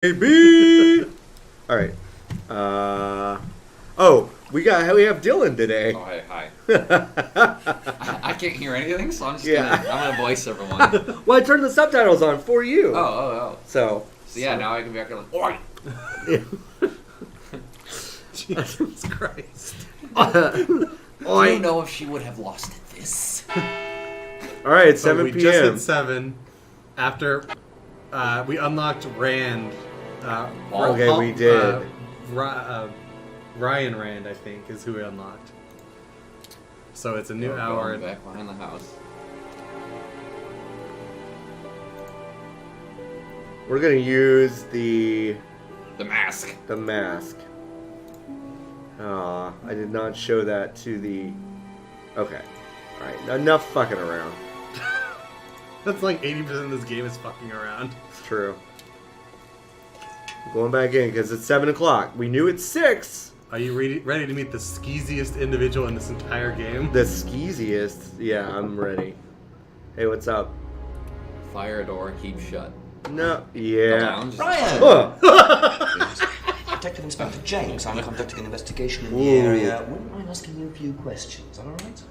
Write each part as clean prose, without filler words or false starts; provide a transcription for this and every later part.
Baby. All right. Oh, we have Dylan today. Oh, hi. I can't hear anything, so I'm just gonna voice everyone. Well, I turned the subtitles on for you. Oh. So Yeah, now I can be like, oi! Jesus Christ. Do you know if she would have lost this? All right, So 7 we p.m. just hit 7 after we unlocked Rand. Okay, we did. Ryan Rand, I think, is who we unlocked. So it's a new hour. Going back behind the house. We're gonna use the mask. The mask. I did not show that to the. Okay. All right. Enough fucking around. That's like 80% of this game is fucking around. It's true. I'm going back in because it's 7 o'clock. We knew it's 6. Are you ready to meet the skeeziest individual in this entire game? The skeeziest? Yeah, I'm ready. Hey, what's up? Fire door, keep shut. No, yeah. Ryan! Detective Inspector Jenks. I'm conducting an investigation in the area. Wouldn't mind asking you a few questions, alright?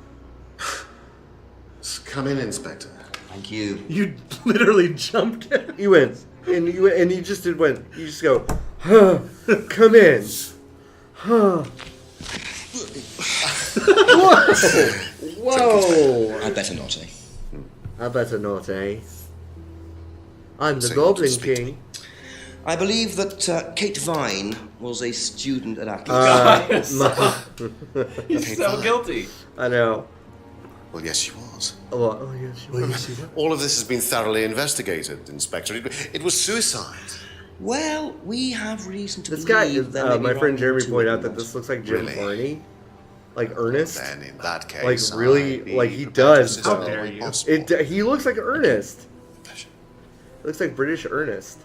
Come in, Inspector. Thank you. You literally jumped in. You went, and you just went. You just go, huh? Come in, huh? Whoa! I'd better not, eh? I better not, eh? I'm the So you Goblin want to speak to King. I believe that Kate Vine was a student at Atlas. He's so guilty. I know. Well, yes, she was. Oh yes. All of this has been thoroughly investigated, Inspector. It was suicide. Well, we have reason to This guy, believe there may be my friend writing Jeremy to pointed it out that or this looks like Jim Really? Varney, like Ernest. Then, in that case, Like, really, I'd be like, he prepared does, to assist though. in any How way dare you. possible. He looks like Ernest. Looks like British Ernest.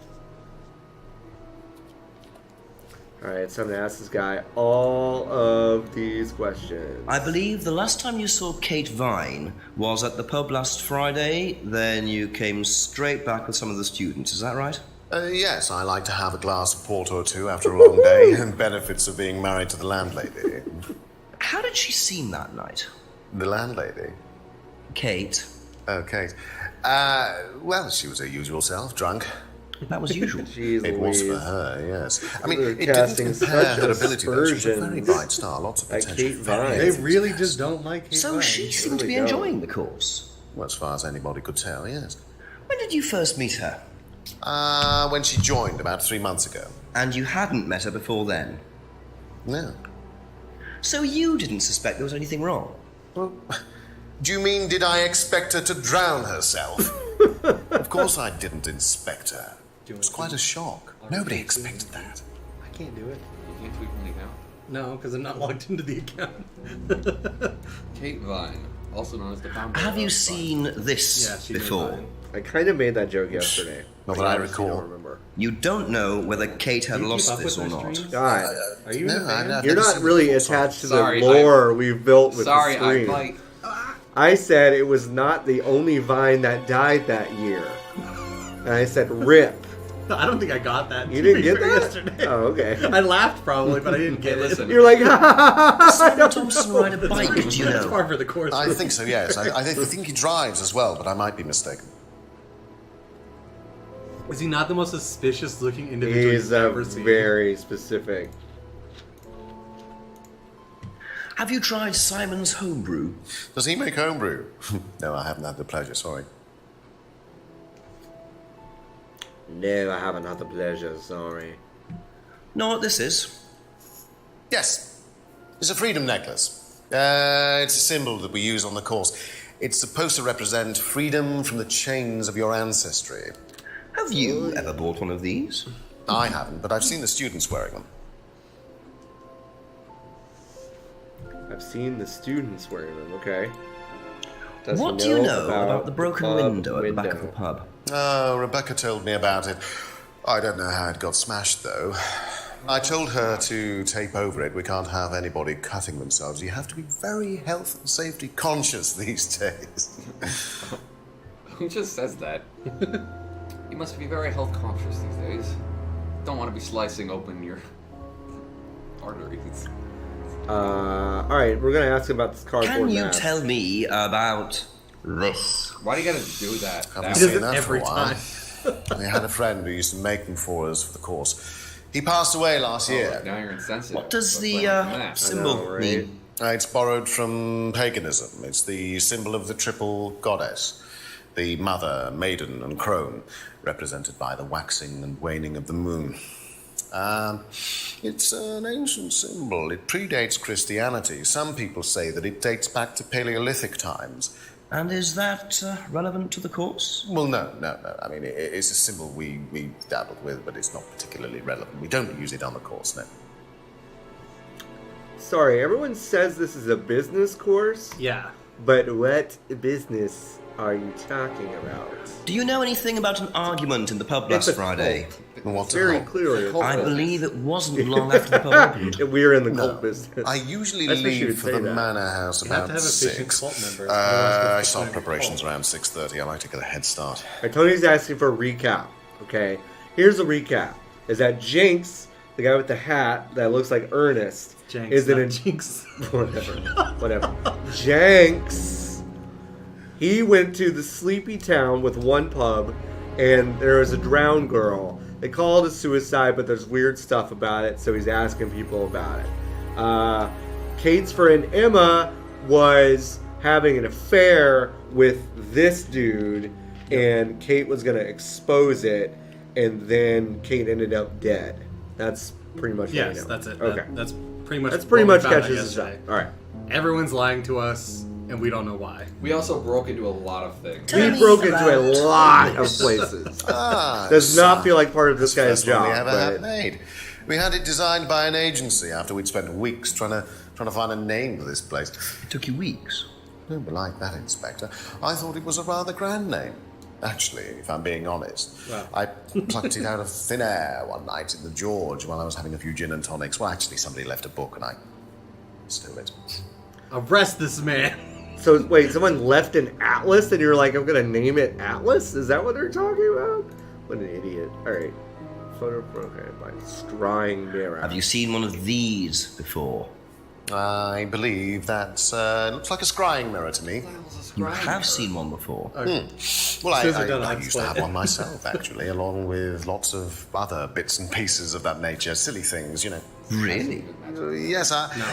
Alright, it's time to ask this guy all of these questions. I believe the last time you saw Kate Vine was at the pub last Friday, then you came straight back with some of the students, is that right? Yes, I like to have a glass of port or two after a long day, and benefits of being married to the landlady. How did she seem that night? The landlady? Kate. Oh, Kate. Well, she was her usual self, drunk. That was usual. Jeez It was for Louise. her, yes. I mean, They're it didn't casting impair such her ability, though. She was a very aspersions bright star, lots of at potential. Kate very Vine. They enthusiastic. really just don't like Kate So Vine. she seemed to be really don't. enjoying the course. Well, as far as anybody could tell, yes. When did you first meet her? When she joined about 3 months ago. And you hadn't met her before then? No. So you didn't suspect there was anything wrong? Well, do you mean did I expect her to drown herself? Of course I didn't inspect her. It was quite a shock. Nobody expected that. I can't do it. You can't tweet from the account. No, because I'm not logged into the account. Kate Vine, also known as the founder. Have you of seen this Yeah, she made before? mine. I kind of made that joke yesterday. Not that I honestly recall. don't remember. You don't know whether Kate had Do you keep lost up this with or my not. streams? God, Are you No, in a fan? I've you're never not seen really it before, attached to Sorry, the lore we've built with Sorry, the I stream. like. I said it was not the only Vine that died that year. And I said, rip. I don't think I got that. You didn't get fair, that? yesterday. Oh, okay. I laughed probably, but I didn't get Hey, it. listen. You're like, ha ha ha ha. Simon Thompson ride a bike, do you It's know? far for the course. I think so, yes. I think he drives as well, but I might be mistaken. Is he not the most suspicious looking individual He's you've ever seen? very specific. Have you tried Simon's homebrew? Does he make homebrew? No, I haven't had the pleasure, sorry. No, I haven't had the pleasure, sorry. Know what this is? Yes. It's a freedom necklace. It's a symbol that we use on the course. It's supposed to represent freedom from the chains of your ancestry. Have you ever bought one of these? I haven't, but I've seen the students wearing them. I've seen the students wearing them, okay. Does What he do you know about the the broken pub window at the back of the pub? Oh, Rebecca told me about it. I don't know how it got smashed, though. I told her to tape over it. We can't have anybody cutting themselves. You have to be very health and safety conscious these days. Who just says that? You must be very health conscious these days. don't want to be slicing open your arteries. Alright, we're gonna ask about this cardboard Can you mask. tell me about this? Why do you gotta do that? Haven't That seen does it that for every a while. time. We had a friend who used to make them for us for the course. He passed away last year. Now you're insensitive. What does What's the going on with that? symbol I know, right? mean? It's borrowed from paganism. It's the symbol of the triple goddess, the mother, maiden, and crone, represented by the waxing and waning of the moon. It's an ancient symbol. It predates Christianity. Some people say that it dates back to Paleolithic times. And is that relevant to the course? Well, no. I mean, it's a symbol we dabbled with, but it's not particularly relevant. We don't use it on the course, no. Sorry, everyone says this is a business course, Yeah. but what business are you talking about? Do you know anything about an argument in the pub last It's a Friday? cult. What Very the hell? clearly. Cult. I believe it wasn't long after the pub opened. We're in the cult business. I usually That's what she leave would for say the that. manor house You have about to have efficient 6. cult members. I otherwise start it's preparations cult. around 6:30. I like to get a head start. Alright, Tony's asking for a recap. Okay, here's a recap: is that Jenks, the guy with the hat that looks like Ernest, Jenks, is in not a Jinx. whatever. Jenks. He went to the sleepy town with one pub, and there was a drowned girl. They call it a suicide, but there's weird stuff about it, so he's asking people about it. Kate's friend Emma was having an affair with this dude, and Kate was going to expose it, and then Kate ended up dead. That's pretty much what I Yes, know. that's it. Okay. That's pretty much. That's pretty what we much found out catches us up. yesterday. All right. Everyone's lying to us, and we don't know why. We also broke into a lot of things. Tell We me broke into a about lot of this. places. Ah, Does not feel like part of this guy's first one job. we ever had But made. We had it designed by an agency after we'd spent weeks trying to find a name for this place. It took you weeks. Don't be like that, Inspector. I thought it was a rather grand name. Actually, if I'm being honest, Wow. I plucked it out of thin air one night in the George while I was having a few gin and tonics. Well, actually, somebody left a book and I stole it. Arrest this man. so wait, someone left an atlas, and you're like, I'm gonna name it Atlas? Is that what they're talking about? What an idiot! All right, photo program by Scrying Mirror. Have you seen one of these before? I believe that looks like a scrying mirror to me. You have seen one before. Well, As soon as they're done, I I'll used to explain. have one myself, actually, along with lots of other bits and pieces of that nature. Silly things, you know. Really? Yes,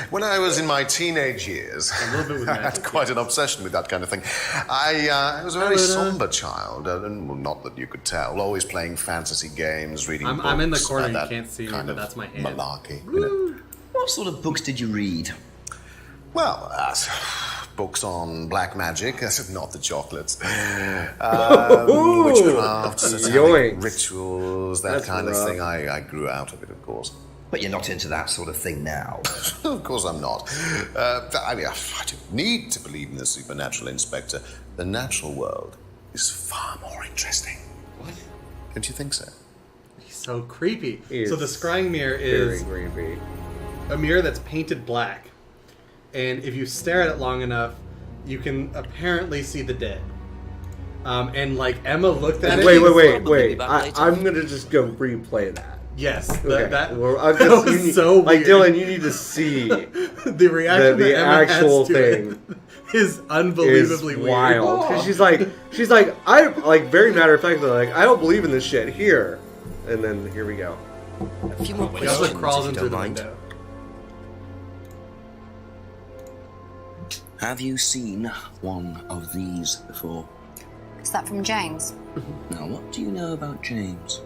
when I was in my teenage years, little bit with I had magic, quite an obsession with that kind of thing. I was a very somber child, and well, not that you could tell, always playing fantasy games, reading books. I'm in the corner, you that can't see me, kind but of that's my hand. Malarkey, you know. What sort of books did you read? Well, books on black magic, not the chocolates. Ooh, Witchcraft, satanic yoinks. rituals, that That's kind rough. of thing. I grew out of it, of course. But you're not into that sort of thing now. Of course I'm not. I mean, I don't need to believe in the supernatural, Inspector. The natural world is far more interesting. What? Don't you think so? He's so creepy. He So is the scrying mirror Very is creepy. a mirror that's painted black, and if you stare at it long enough, you can apparently see the dead. And like Emma looked at it. Wait. I'm gonna just go replay that. Yes, Okay. that That was so like weird. Dylan, you need to see the reaction the that Emma actual has to it thing is is unbelievably wild. weird. 'Cause she's like, I like very matter of factly like, I don't believe in this shit here. And then here we go. A few more She questions, also crawls if you into don't the mind. window. Have you seen one of these before? Is that from James? Now, what do you know about James?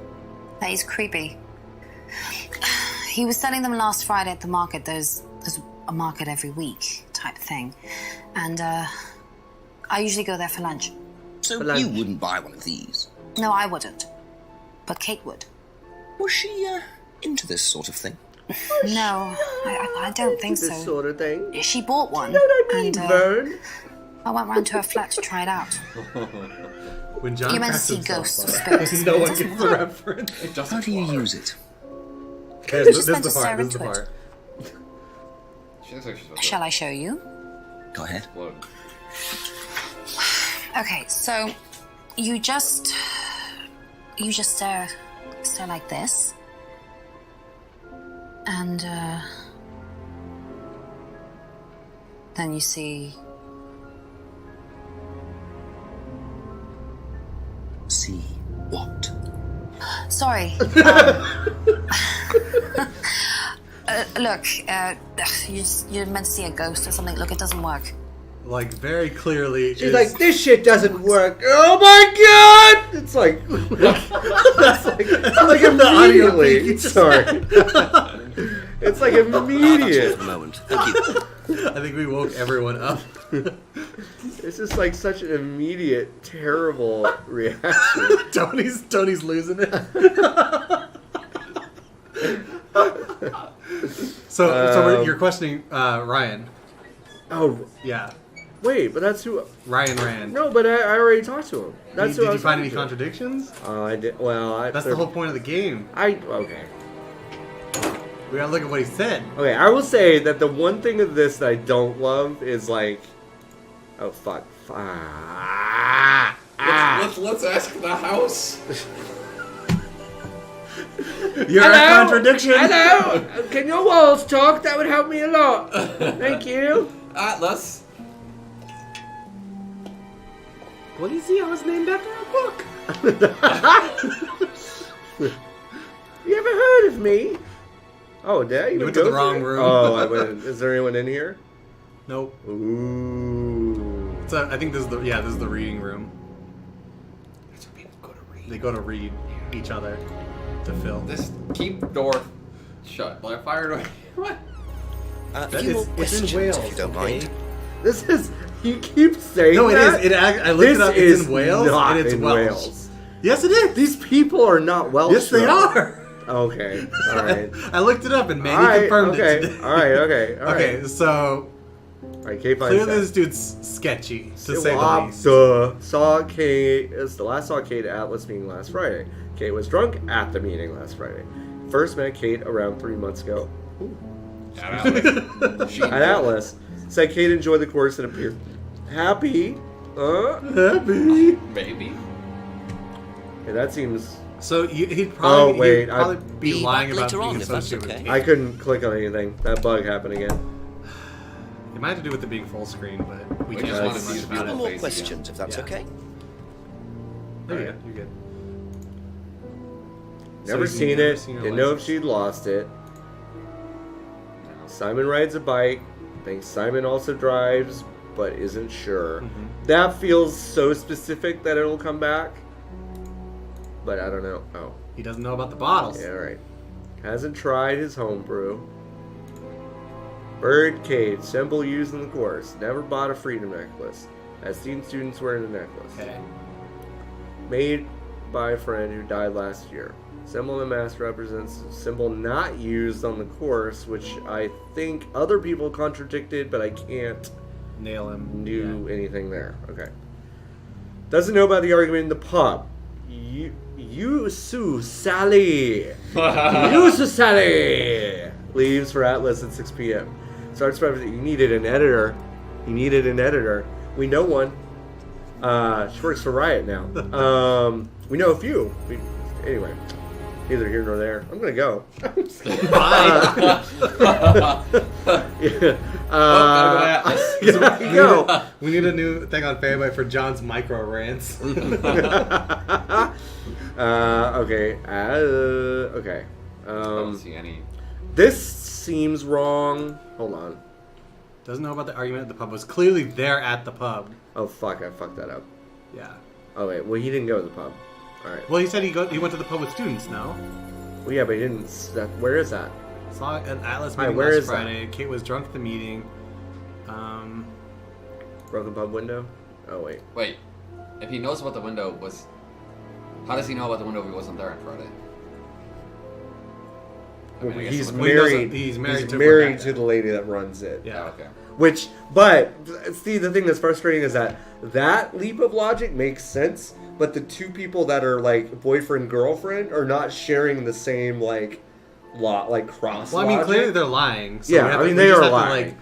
That he's creepy. He was selling them last Friday at the market. There's a market every week type thing. And I usually go there for lunch. So For lunch. you wouldn't buy one of these? No, I wouldn't. But Kate would. Was she into this sort of thing? No, I don't think This so. sort of thing. She bought one. You know what I mean, and Vern? I went round to her flat to try it out. When John You meant to cracks see himself ghosts or up, spirits. no It one doesn't gets the work. reference. It doesn't How do you work. use it? This just is meant the to stare part. This is the into it. part. She looks like she's about Shall I show you? Go ahead. to explode. Okay, so you just stare like this, And, then you see... See what? Sorry. Look, you're meant to see a ghost or something. Look, it doesn't work. Like, very clearly... She's like, this shit doesn't work. Oh my god! It's like... That's like immediately. Sorry. It's like immediate. Moment. Thank you. I think we woke everyone up. It's just like such an immediate, terrible reaction. Tony's losing it. So you're questioning Ryan. Oh, Yeah. wait, but that's who... Ryan Rand. No, but I already talked to him. That's who Did I you was find talking any to. contradictions? I did. Well, That's the whole point of the game. Okay. We gotta look at what he said. Okay, I will say that the one thing of this that I don't love is like... Oh, fuck. Let's ask the house. You're a contradiction. Hello! Can your walls talk? That would help me a lot. Thank you. Atlas. What is he? I was named after a book. You ever heard of me? Oh, did I even You went to the go wrong there? room. Oh, I went. Is there anyone in here? Nope. Ooh. So I think this is the reading room. That's where people go to read. They go to read each other to fill. This keep door shut. Like fire door. What? A That few is- more it's in questions, Wales, if you don't okay? mind. This is. You keep saying No, it that. is. I looked This it up. is It's in Wales, not and it's in Welsh. Wales. Yes, it is. These people are not Welsh. Yes, they though. are. Okay. All right. I looked it up, and Manny All right, confirmed okay. it today. All right. Okay. All Okay, right. so All right. Kate finds clearly that. this dude's sketchy, to say the Well, least. saw Kate. The last saw Kate at Atlas meeting last Friday. Kate was drunk at the meeting last Friday. First met Kate around 3 months ago. At Atlas. Said Kate enjoyed the course and appeared happy. Happy. Maybe. Yeah, that seems. So he'd probably, Oh, wait, he'd probably be Be lying back about later being on, if that's associated with okay. Kate. I couldn't click on anything. That bug happened again. It might have to do with it being full screen, but we We can't just do wanna much see his about Couple it. more face questions, if that's Yeah. okay. There you go. You're good. Never So seen you've never it. seen her Didn't know if license. she'd lost it. Simon rides a bike. Thinks Simon also drives, but isn't sure. Mm-hmm. That feels so specific that it'll come back. But I don't know. Oh. He doesn't know about the bottles. Yeah, right. Hasn't tried his homebrew. Birdcage, symbol used in the course. Never bought a freedom necklace. Has seen students wearing the necklace. Okay. Made by a friend who died last year. Symbol in the mask represents a symbol not used on the course, which I think other people contradicted, but I can't Nail him. do anything there. Okay. Doesn't know about the argument in the pub. You Sue Sally. You Sue Sally leaves for Atlas at 6 p.m. Starts by you needed an editor. You needed an editor. We know one. She works for Riot now. We know a few. Anyway, neither here nor there. I'm gonna go. Bye. Yeah. Gotta go to Atlas. Yeah, you go. We need a new thing on Fanbyte for John's micro rants. Okay. Okay. I don't see any. This seems wrong. Hold on. Doesn't know about the argument at the pub. Was clearly there at the pub. Oh fuck! I fucked that up. Yeah. Oh wait. Well, he didn't go to the pub. All right. Well, he said he went to the pub with students. No. Well, yeah, but he didn't. Where is that? Saw an Atlas Alright, meeting where last is that? Friday. Kate was drunk at the meeting. Broken pub window. Oh wait. Wait. If he knows about the window, how does he know about the window if he wasn't there on Friday? I mean, I guess He's it would- Well, he knows married. that he's married to married Rebecca. to the lady that runs it. Yeah. Oh, okay. Which, but see, the thing that's frustrating is that leap of logic makes sense, but the two people that are like boyfriend girlfriend are not sharing the same like cross. Well, I mean, logic. clearly they're lying. So Yeah, we have I to- mean, we they just are have lying. To, like,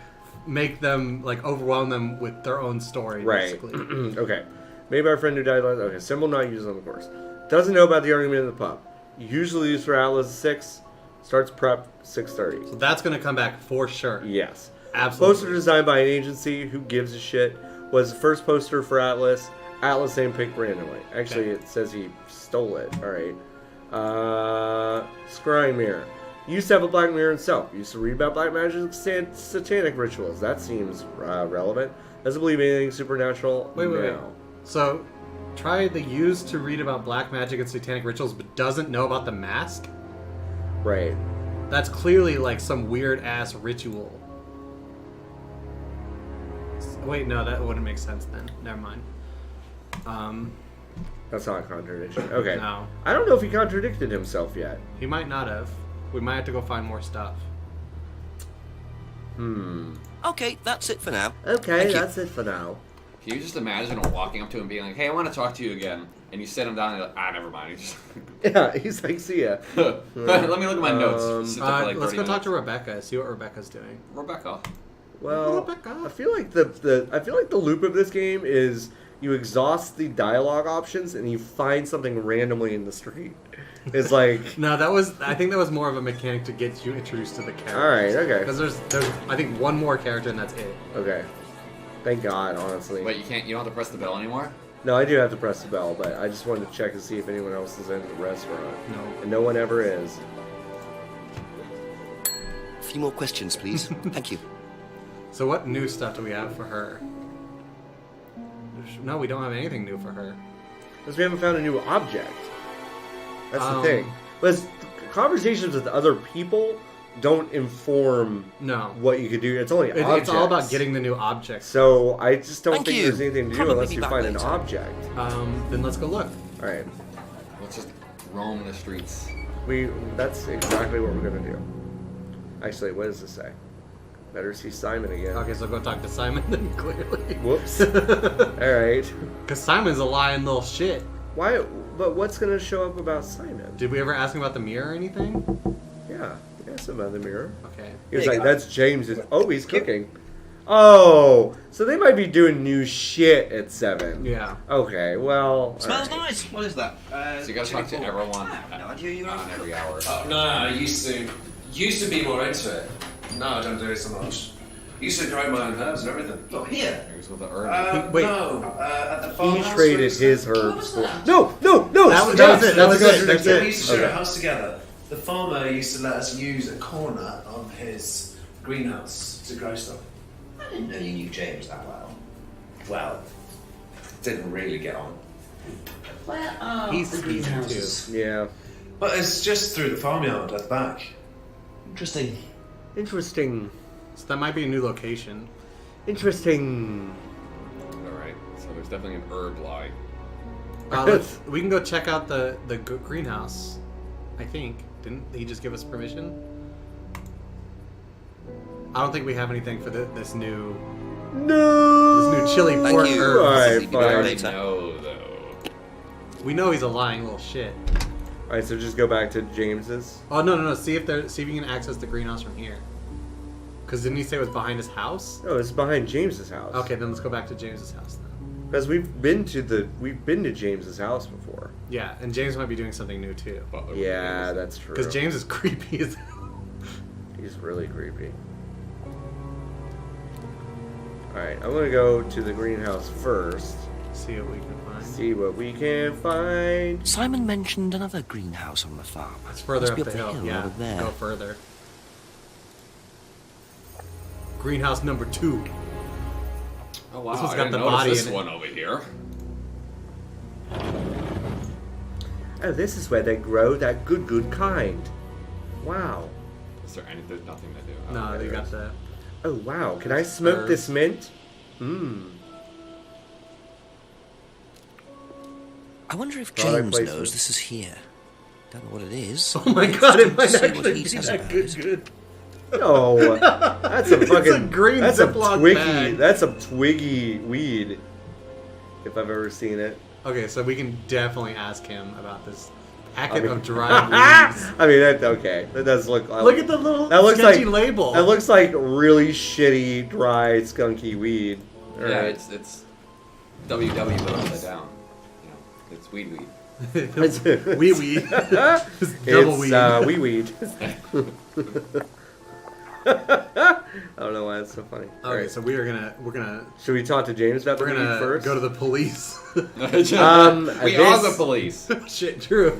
make them like overwhelm them with their own story, Right. basically. Okay. Maybe our friend who died last. Okay. Symbol not used on the course. Doesn't know about the argument in the pub. Usually used for Atlas 6. Starts prep 6:30. So that's going to come back for sure. Yes. Absolutely. Poster designed by an agency who gives a shit was the first poster for Atlas. Atlas handpicked randomly. Actually, it says he stole it. All right. Scrying mirror. Used to have a black mirror himself. Used to read about black magic and satanic rituals. That seems relevant. Doesn't believe anything supernatural. Wait. So, used to read about black magic and satanic rituals, but doesn't know about the mask? Right. That's clearly like some weird ass ritual. Wait, no, that wouldn't make sense then. Never mind. That's not a contradiction. Okay. No. I don't know if he contradicted himself yet. He might not have. We might have to go find more stuff. Okay, that's it for now. Okay, Thank you. that's it for now. Can you just imagine walking up to him and being like, hey, I want to talk to you again. And you sit him down and you're like, never mind. You just Yeah, he's like, see ya. let me look at my notes. Sit there for like Let's 30 go talk minutes. to Rebecca. See what Rebecca's doing. Rebecca. Well, Rebecca. I feel like the loop of this game is you exhaust the dialogue options and you find something randomly in the street. It's like No, I think that was more of a mechanic to get you introduced to the character. all right, okay, Because there's I think one more character and that's it. okay. Thank God, honestly. Wait, you don't have to press the bell anymore? No, I do have to press the bell, but I just wanted to check and see if anyone else is in the restaurant. No. And no one ever is. A few more questions, please. Thank you. So what new stuff do we have for her? No, we don't have anything new for her. Because we haven't found a new object. That's the thing. Because conversations with other people don't inform No. what you could do. It's only objects. It's all about getting the new object. So I just don't Thank think you. there's anything to do Probably unless be you back find an later. object. Then let's go look. All right. Let's just roam the streets. That's exactly what we're gonna do. Actually, what does this say? Better see Simon again. Okay, so go talk to Simon then, clearly. Whoops. All right. Because Simon's a lying little shit. Why? But what's gonna show up about Simon? Did we ever ask him about the mirror or anything? Yeah, he asked him about the mirror. Okay. He was Hey, like, "That's James's." Oh, he's cooking. Oh, so they might be doing new shit at 7. Yeah. Okay. Well. Smells all right. nice. What is that? So you gotta talk to everyone No idea you on every hour. Oh, no, I used to be more into it. No, I don't do it so much. Used to grow my own herbs and everything. Oh, here. Here's with the herb. Wait. No, at the He farmhouse. traded his herbs for. No. That was it. That was it. That's We it. used to share Okay. a house together. The farmer used to let us use a corner of his greenhouse to grow stuff. I didn't know you knew James that well. Well, didn't really get on. Where are He's the easy greenhouses? Yeah. But it's just through the farmyard at the back. Interesting. Interesting. So that might be a new location. Interesting. Alright, so there's definitely an herb lie. We can go check out the greenhouse. I think. Didn't he just give us permission? I don't think we have anything for this new No. chili Thank pork you. herb. Alright, Be back fine. later. No, though. We know he's a lying little shit. Alright, so just go back to James's. Oh no! See if you can access the greenhouse from here. Because didn't he say it was behind his house? No, it's behind James's house. Okay, then let's go back to James's house then. Because we've been to James's house before. Yeah, and James might be doing something new too. Butler Yeah, was- that's true. Because James is creepy as hell. He's really creepy. Alright, I'm gonna go to the greenhouse first. See what we can find. See what we can find. Simon mentioned another greenhouse on the farm. It's further Must up be the hill. Yeah, over there. go further. Greenhouse number 2. Oh wow, This one's I got didn't the notice body this in it. one over here. Oh, this is where they grow that good kind. Wow. Is there any? There's nothing to do. Oh, No, okay, they there got is. the. Oh, wow. Can I smoke this mint? Mmm. I wonder if Product James placement. knows this is here. Don't know what it is. Oh my god, it might See what actually he be says that about good. it. Good. No. That's a fucking... a green That's a Ziploc twiggy. bag. That's a twiggy weed. If I've ever seen it. Okay, so we can definitely ask him about this I packet mean- of dried leaves. I mean, that's okay. That does look... Look at the little That looks sketchy like label. That looks like really shitty, dry, skunky weed. Yeah, Alright. it's WW but upside down. You know, it's weed. Wee wee. Double It's weed. wee weed. I don't know why it's so funny. Okay, Alright, so we're gonna should we talk to James about the weed first? go to the police. we are the police. Shit, true.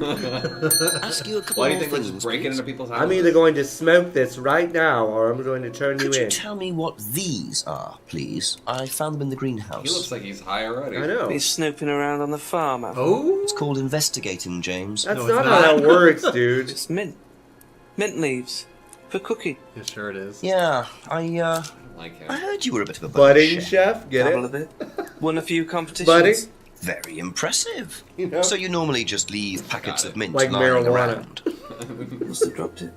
Ask you a couple Why do you more think we're things, just breaking please. into people's houses? I'm either going to smoke this right now, or I'm going to turn Could you you in. tell me what these are, please? I found them in the greenhouse. He looks like he's high already. I know. He's snooping around on the farm. Oh, It's called investigating, James. That's No, not it's how not. that works, dude. It's mint. Mint leaves. For cooking. yeah, sure it is. Yeah, I like him. I heard you were a bit of a Budding chef. chef, get Dabble a it? bit. Won a few competitions. Budding? Very impressive. You know? So you normally just leave packets Got of it. mint Like lying marijuana. around. Must have dropped it.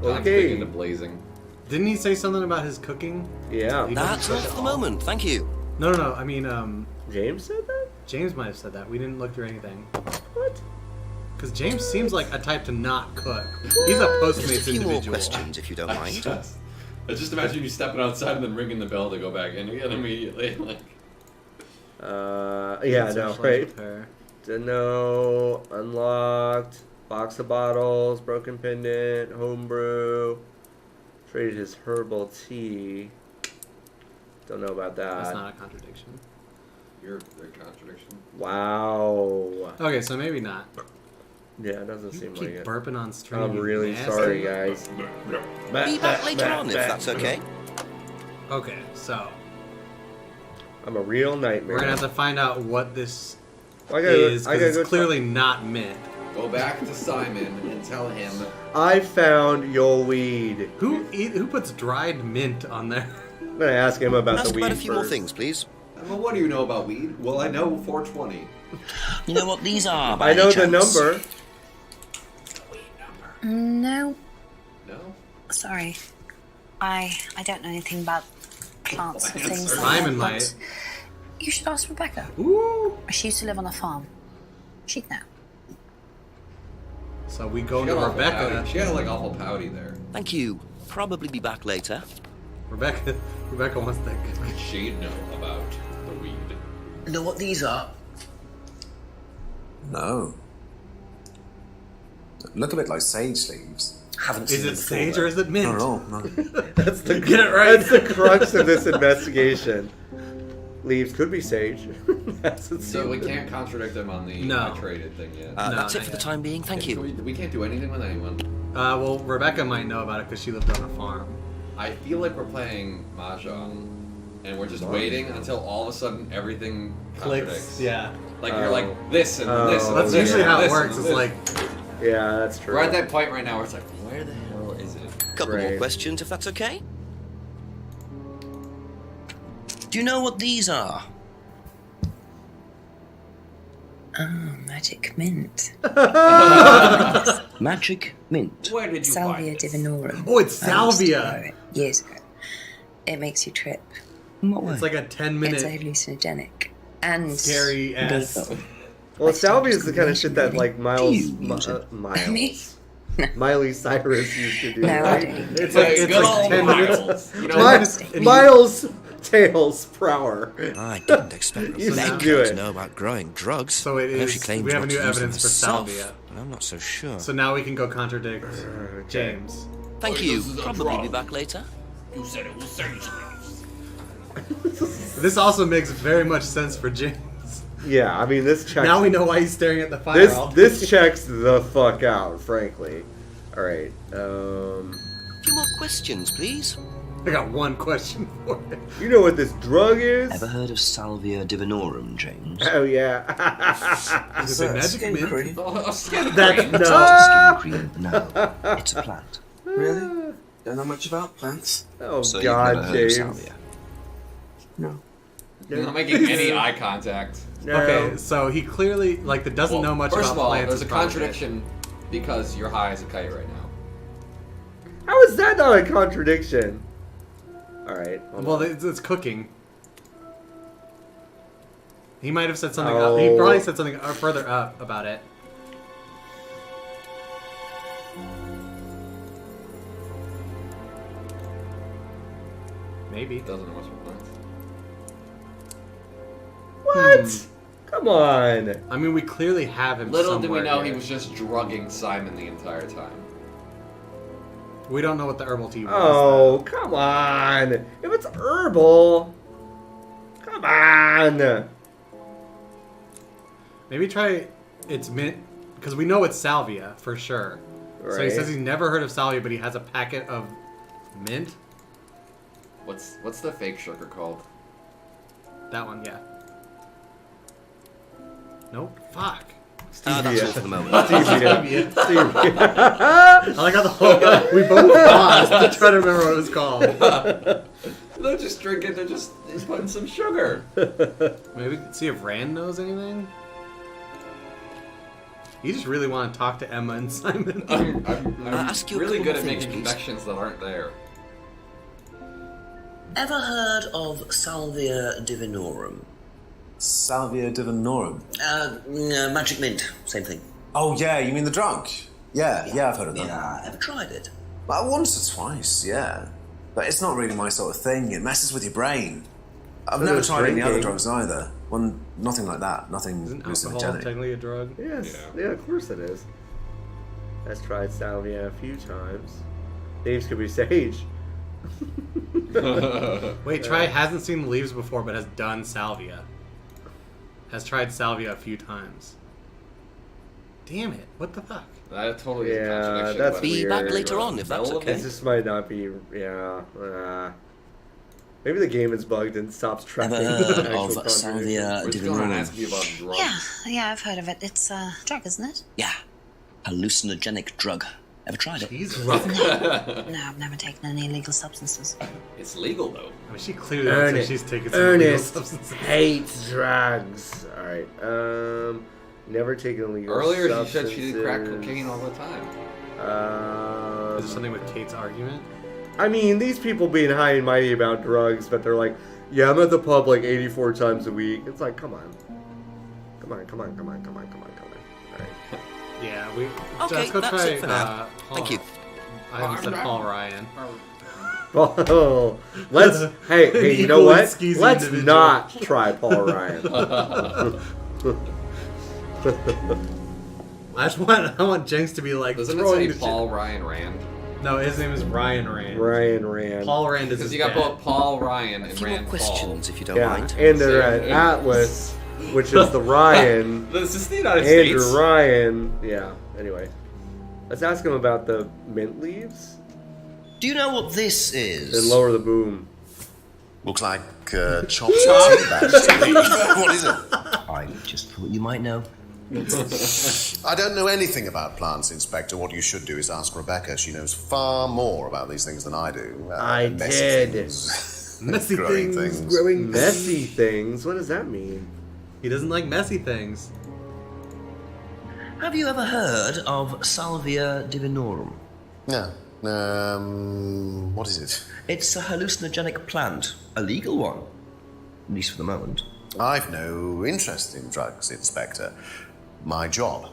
I'm big into Okay. blazing. Didn't he say something about his cooking? Yeah. That's all for the moment, thank you. No. I mean, James said that? James might have said that. We didn't look through anything. What? Because James seems like a type to not cook. He's a Just a Postmates few more individual. questions, if you don't mind. I just imagine you stepping outside and then ringing the bell to go back in again immediately. Like, Yeah, I know, Socialize right? with her. Didn't know. Unlocked. Box of bottles. Broken pendant. Homebrew. Traded his herbal tea. Don't know about That's that. not a contradiction. you're a contradiction. Wow. Okay, so maybe not. Yeah, it doesn't You seem keep like it. burping on stream. I'm you really nasty. sorry, guys. Be back later on, if that's okay. Okay, so I'm a real nightmare. we're gonna have to find out what this I gotta, is I because gotta it's go clearly not mint. Go back to Simon and tell him. I found your weed. Who puts dried mint on there? I'm gonna ask him about Ask the weed about a few more first. things, please. Well, what do you know about weed? Well, I know 420. You know what these are, by I know any the chance? number. No, No? sorry. I don't know anything about plants or things like Simon that. might. But you should ask Rebecca. Ooh. She used to live on a farm. She'd know. So we go She to got awful Rebecca. pouty. She had like awful pouty there. Thank you. Probably be back later. Rebecca wants that. She'd know about the weed. Know what these are? No. Look a bit like sage leaves. Haven't Is seen it them before, sage though. or is it mint? Not at all, no. That's the Get it right. That's the crux of this investigation. Leaves could be sage. That's it. So we can't contradict him on the No. traded thing yet. No, That's it not for the yet. time being, thank you. We can't do anything with anyone. Well, Rebecca might know about it because she lived on a farm. I feel like we're playing Mahjong, and we're just waiting until all of a sudden everything contradicts. Yeah. Like you're like this and this and That's this usually and how it this works. and It's this. like, Yeah, that's true. We're at that point right now where it's like, where the hell is it? Couple more Right. questions, if that's okay. Do you know what these are? Oh, magic mint. Magic mint. Where did you Salvia find this? divinorum. oh, it's I used to salvia. grow it years ago. It makes you trip. In what way? It's like a It's 10-minute hallucinogenic and scary ass. lethal. Well, I salvia is started the kind of shit that really. like Miles, Do you use it? Miles, Miley Cyrus used to do. No, I right? don't. It's like Hey, it's good like old 10 minutes. Miles. You know, Miles Tails per hour. I didn't expect You Rebecca should do it. to know about growing drugs. So it I know is- she claims we have not new to use them evidence for herself, salvia. but I'm not so sure. So now we can go contradict James. Thank Oh, you. this is a Probably drug. be back later. You said it was sage leaves. This also makes very much sense for James. Yeah, I mean this checks. Now we know why he's staring at the fire. this checks the fuck out, frankly. All right. A few more questions, please. I got one question for you. You know what this drug is? Ever heard of Salvia divinorum, James? Oh yeah. Is it magic Skin mint? cream. Oh, skin That's cream. no. Skin cream? No, it's a plant. Really? Don't know much about plants. Oh So you've never God, heard of James. salvia? No. You're not making any eye contact. No. Okay, so he clearly like that doesn't know much First about of all, plants. there's a is probably contradiction because you're high as a kite right now. How is that not a contradiction? All right. it. hold Well, on. it's cooking. He might have said something. Oh. Up. He probably said something further up about it. Maybe. Doesn't know what's with plants. What? Come on. I mean, we clearly have him. Little did we somewhere know here. he was just drugging Simon the entire time. We don't know what the herbal tea was. Oh, come on. If it's herbal, come on. Maybe try it's mint, because we know it's salvia for sure. So he Right. says he's never heard of salvia, but he has a packet of mint. What's the fake sugar called? That one, yeah. Nope. Fuck. That's all for the moment. Stevia. I like how the whole we both paused to try to remember what it was called. They're just drinking. They're putting some sugar. Maybe we can see if Rand knows anything. You just really want to talk to Emma and Simon. I'm ask you a really couple good of at things, making please. connections that aren't there. Ever heard of Salvia Divinorum? Salvia divinorum. Magic mint, same thing. Oh, yeah, you mean the drug? Yeah, I've heard of that. Yeah, ever tried it? Well, once or twice, yeah. But it's not really my sort of thing. It messes with your brain. I've So never does tried any other drinking. drugs either. Well, nothing like that. Nothing Isn't alcohol hallucinogenic. technically a drug? Yes. Yeah, of course it is. I've tried salvia a few times. Leaves could be sage. Wait, Try hasn't seen the leaves before, but has done salvia. Has tried salvia a few times. Damn it! What the fuck? That totally is a Yeah, contradiction. that's but- Be back weird. later on if that's okay. This just might not be. Yeah. Maybe the game is bugged and stops tracking. Ever the heard actual of contradiction. Salvia We're just going around Divinorum? asking you about drugs. Yeah, I've heard of it. It's a drug, isn't it? Yeah. Hallucinogenic drug. Ever tried it? Jesus. No, I've never taken any illegal substances. It's legal though. I mean, she clearly looks like Ernest, she's taking some illegal Ernest substances. hates drugs. All right. Never taken illegal Earlier she substances. said she did crack cocaine all the time. Is there something with Kate's argument? I mean, these people being high and mighty about drugs, but they're like, yeah, I'm at the pub like 84 times a week. It's like, come on. Come on. All right. Yeah, Okay, let's go that's try, it for now. Paul. Thank you. I haven't said Paul Ryan. Oh, let's. hey, you know Equally what? skeezy Let's individual. not try Paul Ryan. I want Jenks to be like Doesn't it throwing say the Paul Ryan Rand? shit. No, his name is Ryan Rand. Ryan Rand. Paul Rand is Because his you got dad. both Paul Ryan A and few more Rand questions, Paul. if you don't Yeah, mind. and they're at Atlas, which is the Ryan. This is the United Andrew States. Ryan. Yeah. Anyway, let's ask him about the mint leaves Do you know what this is? and lower the boom. Looks like chopped tea bags to me. What is it? I just thought you might know. I don't know anything about plants, Inspector. What you should do is ask Rebecca. She knows far more about these things than I do. I messy did. things, Messy growing things, things. growing Messy things. What does that mean? He doesn't like messy things. Have you ever heard of Salvia Divinorum? Yeah. What is it? It's a hallucinogenic plant, a legal one, at least for the moment. I've no interest in drugs, Inspector. My job.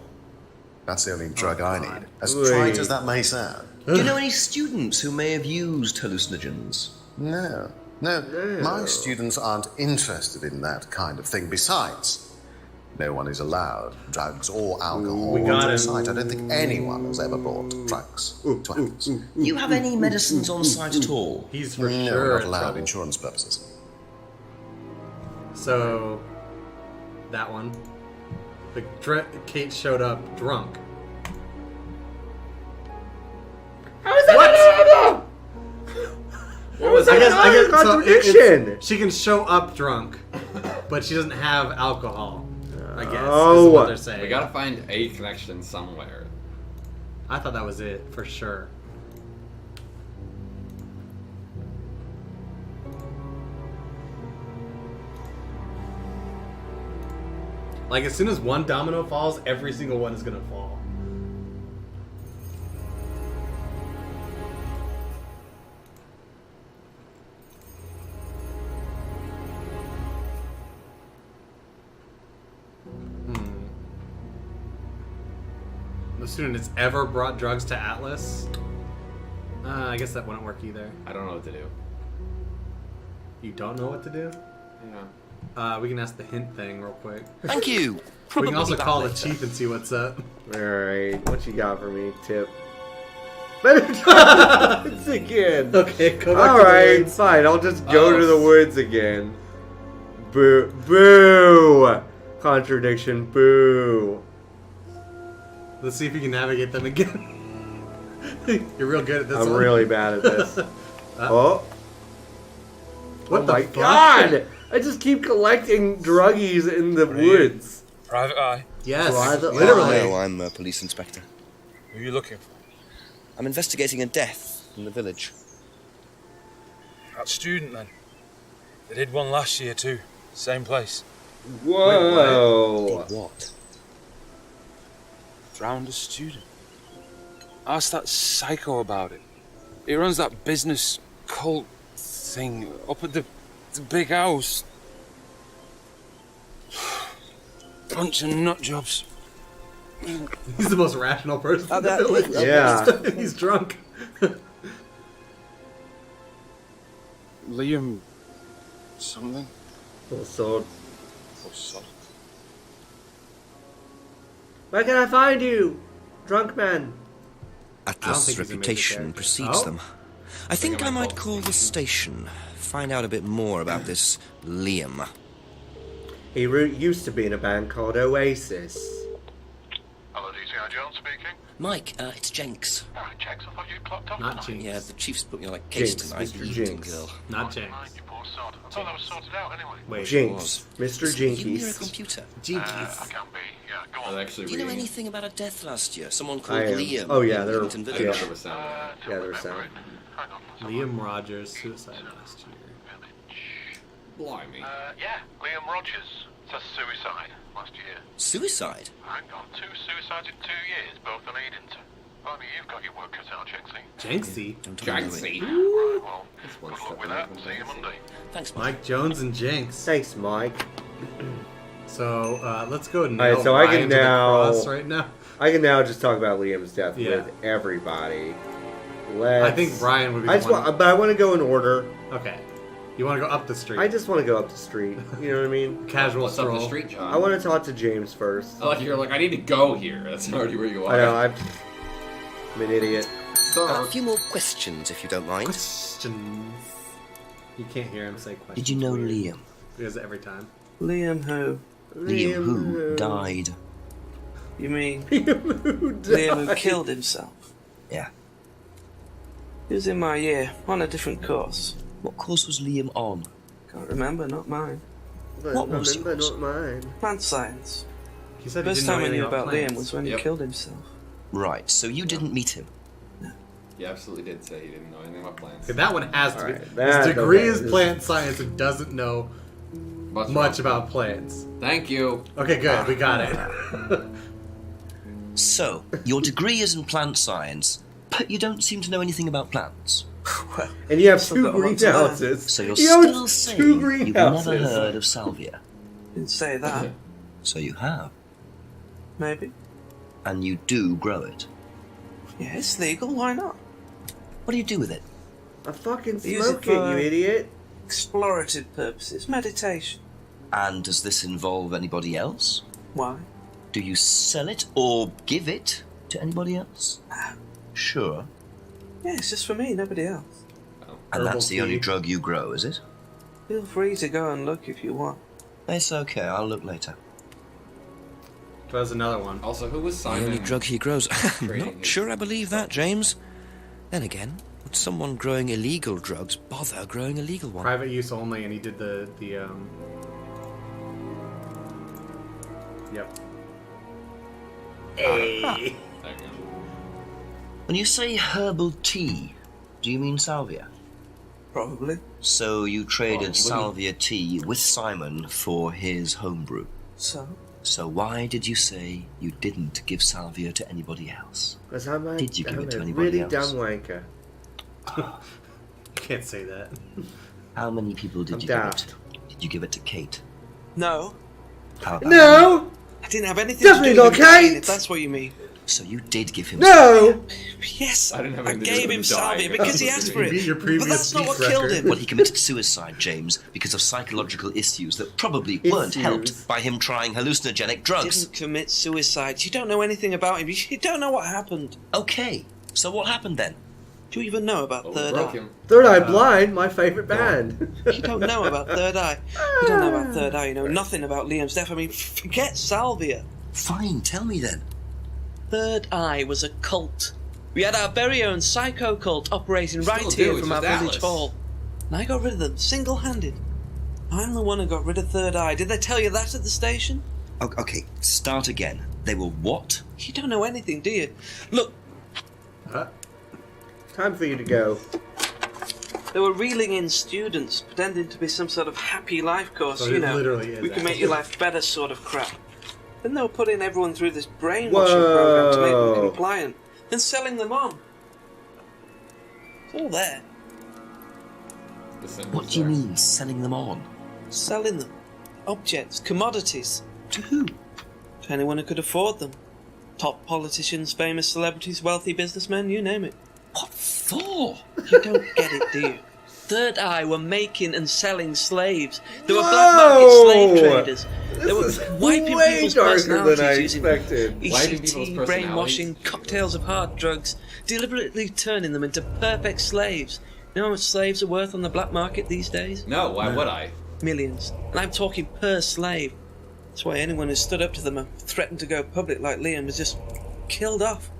That's the only drug I need. As trite as that may sound. Do you know any students who may have used hallucinogens? No. My students aren't interested in that kind of thing. Besides, no one is allowed drugs or alcohol We got on him. site. I don't think anyone has ever brought drugs to Atlas. Do you have any medicines on site at all? He's for No, sure not in allowed. trouble. Insurance purposes. So, that one. Kate showed up drunk. How is that? What was I that? guess so contradiction. she can show up drunk, but she doesn't have alcohol. I guess. Oh. Is what they're saying. We gotta find a connection somewhere. I thought that was it for sure. Like as soon as one domino falls, every single one is gonna fall. The student has ever brought drugs to Atlas. I guess that wouldn't work either. I don't know what to do. You don't know what to do? Yeah. We can ask the hint thing real quick. Thank you. We Probably can also be back call the later. chief and see what's up. Alright, what you got for me, Tip? It's again. Okay, go back to the Alright, woods. fine. I'll just go to the woods again. Boo. Boo! Contradiction. Boo. Let's see if you can navigate them again. You're real good at this I'm one. really bad at this. Oh. What Oh the my fuck? god! I just keep collecting druggies in the woods. Private Eye. Yes, Private literally. Hello, I'm a police inspector. Who are you looking for? I'm investigating a death in the village. That student, then. They did one last year, too. Same place. Whoa. Did what? Drowned a student. Ask that psycho about it. He runs that business cult thing up at the big house. Bunch of nut jobs. He's the most rational person in the that- village. Yeah. He's drunk. Liam... something? So, Oh, son. where can I find you? Drunk man. Atlas' think he's a major reputation character. precedes Oh. them. I think I might call the station. Find out a bit more about this Liam. He used to be in a band called Oasis. Hello, DCI Jones speaking. Mike, it's Jenks. Oh, Jenks, I thought you'd clocked off. Not Jinx. Yeah, the chief's put me on a case Jinx, tonight. Mr. the Jinx. evening girl. Not James. You poor sod. I thought that was sorted out anyway. Wait. Jinx. Mr. So you near a Jinkies. computer? Jinkies. I can be. Yeah, go I was on. actually Do you know reading. anything about a death last year? Someone called I am. Liam. Oh, yeah, in they're- Wellington I Village. thought there was sound. Yeah, there was sound. Hang on. Liam Rogers, suicide last year. Blimey. Yeah, Liam Rogers. Says suicide last year. Suicide? Hang on, 2 suicides in 2 years, both in Edinton. Only you've got your work cut out, Jenksy. Janksy. Don't tell me. Janksy. Right, well, That's one good step luck with away that. from See you Janksy. Monday. Thanks, Mike. Mike Jones and Jinx. Thanks, Mike. So let's go and Alright, so I can Ryan to the now- cross right now. I can now just talk about Liam's death Yeah. with everybody. Let's... I think Brian would be I the just one. want, but I want to go in order. Okay. You want to go up the street? I just want to go up the street. You know what I mean? Casual What's up stroll. the street, John? I want to talk to James first. I like you're like, I need to go here. That's already where you are. I know, I'm an idiot. A few more questions, if you don't mind. Questions. You can't hear him say questions. Did you know Weird. Liam? He does it every time. Liam who? Liam who died? You mean Liam who Liam who died. killed himself? Yeah. He was in my year, on a different course. What course was Liam on? Can't remember, not mine. But What was remember, yours? not mine. Plant science. He said he First didn't know time I anything knew about plants. Liam was when Yep. he killed himself. Right, so you didn't meet him. You absolutely did say he didn't know anything about plants. Okay, that one has to Alright, be. that- His degree okay, is this- plant science and doesn't know much about plants. Thank you. Okay, good. We got it. So, your degree is in plant science, but you don't seem to know anything about plants. And you have Still 2 got a lot to learn. greenhouses. So you're He owns still saying 2 you've greenhouses. never heard of salvia. Didn't say that. So you have. Maybe. And you do grow it. Yeah, it's legal, why not? What do you do with it? I fucking Use smoke it it, for- you idiot. Explorative purposes, meditation. And does this involve anybody else? Why? Do you sell it or give it to anybody else? Sure. Yeah, it's just for me, nobody else. And Herbal that's the only tea. drug you grow, is it? Feel free to go and look if you want. It's okay, I'll look later. There's another one. Also, who was The Simon? only drug he grows. I'm Trading not his- sure I believe that, James. Then again, would someone growing illegal drugs bother growing a legal one? Private use only, and he did the Yep. Hey. There you go. When you say herbal tea, do you mean salvia? Probably. So you traded Oh, salvia tea with Simon for his homebrew. So? So why did you say you didn't give salvia to anybody else? Because I'm Did you give I'm it to a anybody really else? dumb wanker. You can't say that. How many people did I'm you daft. give it? Did you give it to Kate? No. How about No! I didn't have anything Definitely to do not with Kate, Kate! if that's what you mean. So you did give him No! Yes, I didn't have I anything to do gave with him him salvia dying. because he asked for You beat it. your previous But that's not what beat killed record. him. Well, he committed suicide, James, because of psychological issues that probably weren't helped by him trying hallucinogenic drugs. Didn't commit suicide. You don't know anything about him. You don't know what happened. Okay, so what happened then? Do you even know about Third broke Eye? him. Third Eye Blind, my favorite band. You don't know about Third Eye. You don't know about Third Eye. You know nothing about Liam's death. I mean, forget salvia. Fine, tell me then. Third Eye was a cult. We had our very own psycho cult operating We right still here do, from it's our just village Atlas. hall. And I got rid of them, single-handed. I'm the one who got rid of Third Eye. Did they tell you that at the station? Okay, start again. They were what? You don't know anything, do you? Look, Time for you to go. they were reeling in students, pretending to be some sort of happy life course, So you it know. literally is We can that. make your life better sort of crap. Then they were putting everyone through this brainwashing program to make them Whoa. compliant, then selling them on. It's all there. What do you mean, selling them on? Selling them. Objects, commodities. To who? To anyone who could afford them. Top politicians, famous celebrities, wealthy businessmen, you name it. What for? You don't get it, do you? Third Eye were making and selling slaves. They were black market slave traders. They were wiping way people's darker personalities than I using expected. Wiping people's ECT, personalities? brainwashing, cocktails of hard drugs, deliberately turning them into perfect slaves. You know how much slaves are worth on the black market these days? No, why would I? Millions. And I'm talking per slave. That's why anyone who stood up to them and threatened to go public like Liam was just killed off.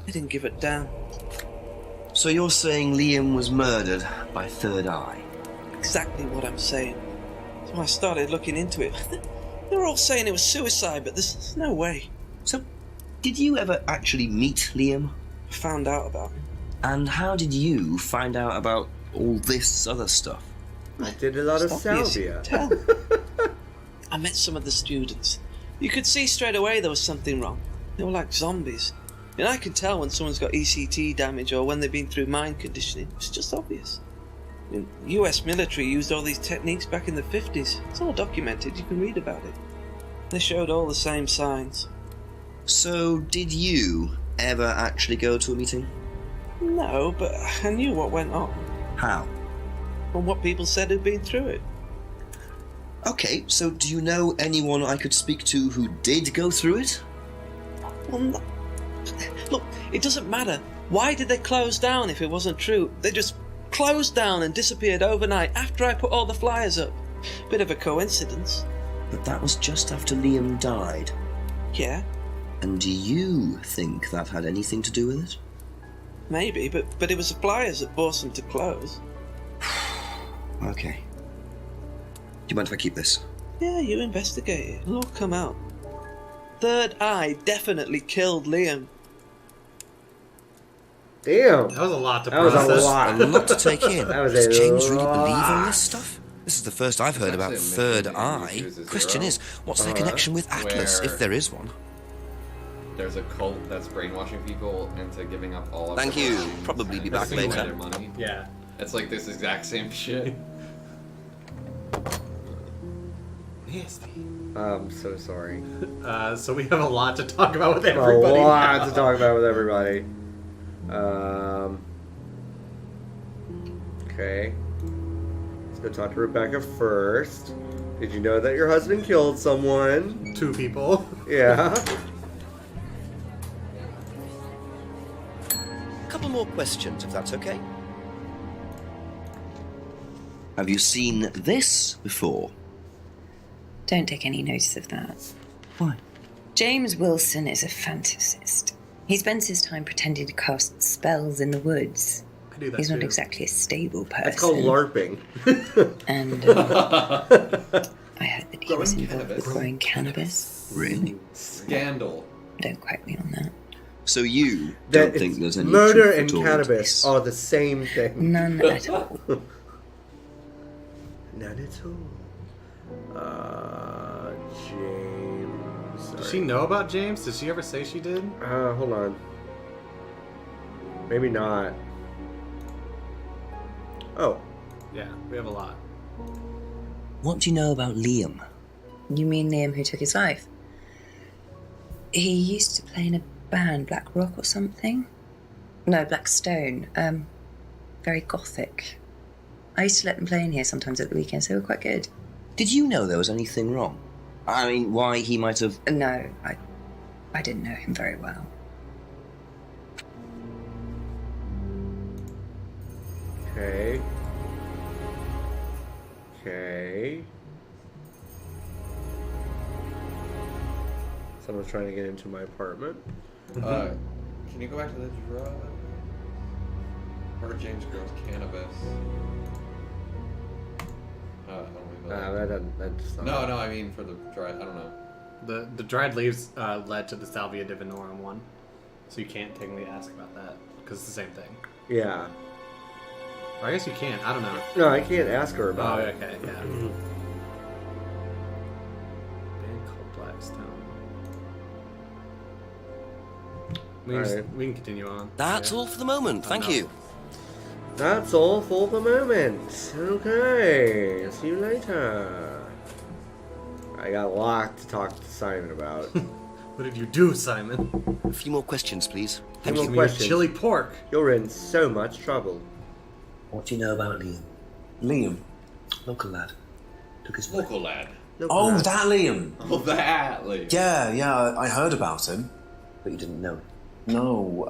They didn't give it down. So you're saying Liam was murdered by Third Eye? Exactly what I'm saying. So I started looking into it. They were all saying it was suicide, but there's no way. So, did you ever actually meet Liam? I found out about him. And how did you find out about all this other stuff? I did a lot of It's obvious, you salvia. can tell. I met some of the students. You could see straight away there was something wrong. They were like zombies. And I could tell when someone's got ECT damage or when they've been through mind conditioning. It's just obvious. The US military used all these techniques back in the 50s. It's all documented. You can read about it. They showed all the same signs. So, did you ever actually go to a meeting? No, but I knew what went on. How? From what people said who'd been through it. Okay, so do you know anyone I could speak to who did go through it? Well, no. Look, it doesn't matter. Why did they close down if it wasn't true? They just closed down and disappeared overnight after I put all the flyers up. Bit of a coincidence. But that was just after Liam died. Yeah, And do you think that had anything to do with it? maybe, but it was the flyers that forced them to close. Okay. Do you mind if I keep this? Yeah, you investigate it. It'll all come out. Third Eye definitely killed Liam. Damn. That was a lot to That was a process. lot. A lot to take in. That was Does a James really lot. believe all this stuff? This is the first I've heard about Actually, Third maybe Eye. he chooses Question zero. is, what's their connection with Atlas, Where- if there is one? There's a cult that's brainwashing people into giving up all of Thank their you. belongings Probably be and back stealing later. their money. Yeah. It's like this exact same shit. I'm so sorry. So we have a lot to talk about with A everybody. lot now. to talk about with everybody. Okay. Let's go talk to Rebecca first. Did you know that your husband killed someone? 2 people. Yeah. A couple more questions, if that's okay. Have you seen this before? Don't take any notice of that. Why? James Wilson is a fantasist. He spends his time pretending to cast spells in the woods. I do that He's not too. exactly a stable person. That's called LARPing. And I heard that he was Growing involved with cannabis. growing cannabis. Really? Scandal. Don't quote me on that. So you That don't think it's there's any murder truth and at all to cannabis this? are the same thing. None at all. None at all. James. Does she know about James? Did she ever say she did? Hold on. Maybe not. Oh. Yeah, we have a lot. What do you know about Liam? You mean Liam who took his life? He used to play in a band, Black Rock or something. No, Black Stone. Very gothic. I used to let them play in here sometimes at the weekends. They were quite good. Did you know there was anything wrong? I mean, why he might have... No, I didn't know him very well. Okay. Okay. Someone's trying to get into my apartment. Can you go back to the drug? Or James grows cannabis. That doesn't. That's not No, I mean for the dried. I don't know. The dried leaves led to the Salvia divinorum one, so you can't technically ask about that because it's the same thing. Yeah. Or I guess you can't. I don't know. No, I can't ask her about it. Okay, yeah. Band called Blackstone. We can continue on. That's all for the moment. Thank you. That's all for the moment. Okay. See you later. I got a lot to talk to Simon about. What did you do, Simon? A few more questions, please. Thank you. Questions. Chili pork. You're in so much trouble. What do you know about Liam? Liam? Local lad. Took his Local lad. Oh, that Liam. Oh, that Liam. Yeah, I heard about him. But you didn't know him? No,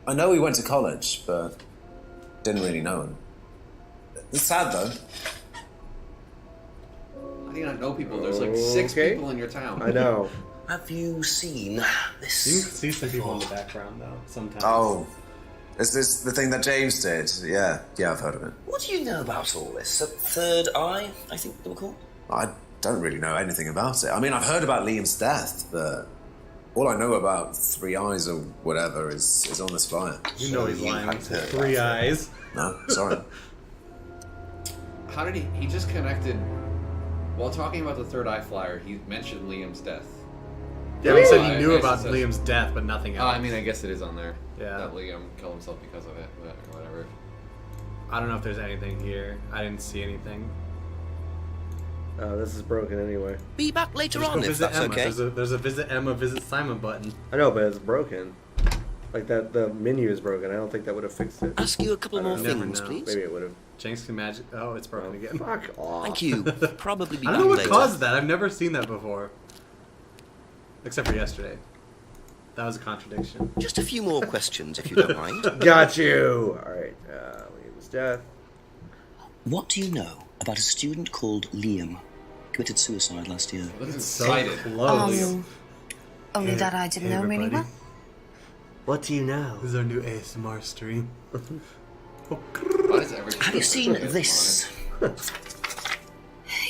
I know he went to college, but didn't really know him. It's sad, though. How do you not know people? There's like 6 people in your town. I know. Have you seen this? You can see some people in the background, though, sometimes. Oh, is this the thing that James did? Yeah, I've heard of it. What do you know about all this? A third eye, I think they were called? I don't really know anything about it. I mean, I've heard about Liam's death, but all I know about 3 eyes or whatever is on this flyer. You know he's lying. 3 eyes. No, sorry. How did he just connected, while talking about the third eye flyer, he mentioned Liam's death. Yeah, he said he knew about Liam's death, but nothing else. I mean, I guess it is on there. Yeah. That Liam killed himself because of it, but whatever. I don't know if there's anything here. I didn't see anything. This is broken anyway. Be back later Just on go if visit that's Emma. okay. There's a visit Emma, visit Simon button. I know, but it's broken. Like that, the menu is broken. I don't think that would have fixed it. Ask you a couple more Never things, know. please. Maybe it would have. Jenks can magic. Oh, it's broken again. Fuck off. Thank you. Probably be I back don't know what later. caused that. I've never seen that before. Except for yesterday. That was a contradiction. Just a few more questions, if you don't mind. Got you. All right. Liam's death. What do you know about a student called Liam? Committed suicide last year. That's So excited. close. Only that I didn't know him really well. What do you know? This is our new ASMR stream. Why does everything Have you look seen like ASMR? this?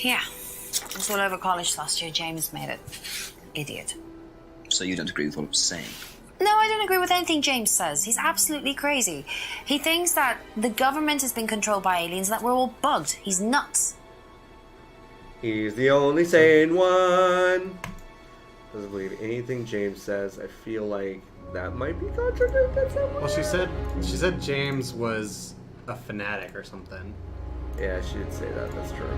Yeah. It was all over college last year. James made it. Idiot. So you don't agree with what I'm saying? No, I don't agree with anything James says. He's absolutely crazy. He thinks that the government has been controlled by aliens and that we're all bugged. He's nuts. He's the only sane one. Doesn't believe anything James says. I feel like that might be contradicted somewhere. Well, she said James was a fanatic or something. Yeah, she did say that. That's true.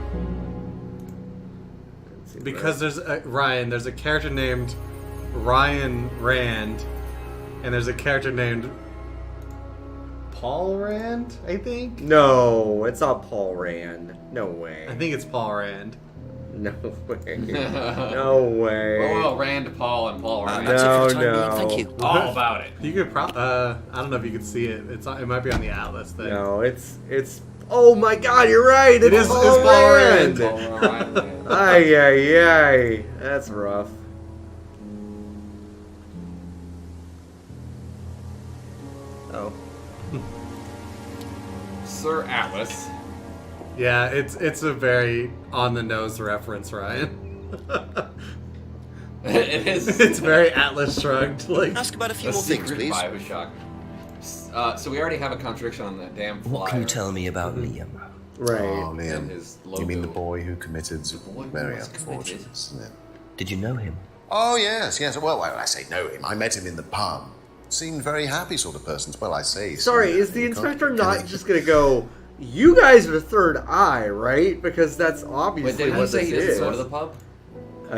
Because there's a character named Ryan Rand, and there's a character named Paul Rand, I think? No, it's not Paul Rand. No way. I think it's Paul Rand. No way. No way. Well, Rand, Paul, and Paul Rand. That's it for the time No. being, thank you. All about it. You could I don't know if you could see it. It might be on the Atlas thing. No, it's. Oh my God, you're right. It is Paul Rand. Paul Rand. Ay, ay, ay. That's rough. Oh. Sir Atlas. Yeah, it's a very on the nose reference, Ryan. It is. It's very Atlas shrugged. Like, Ask about a few A more things, secret please. Bioshock. So we already have a contradiction on that damn flyer. What can you tell me about Liam? Right. Oh, And Liam. his You mean the logo. boy who committed boy who very was unfortunate, committed. isn't it? Did you know him? Oh, yes. Well, I say know him. I met him in the pub. Seemed very happy sort of person. Well, I say. Sorry, is the inspector not just gonna go? You guys are the third eye, right? Because that's Wait, obviously did he what say this he doesn't is. go to the pub?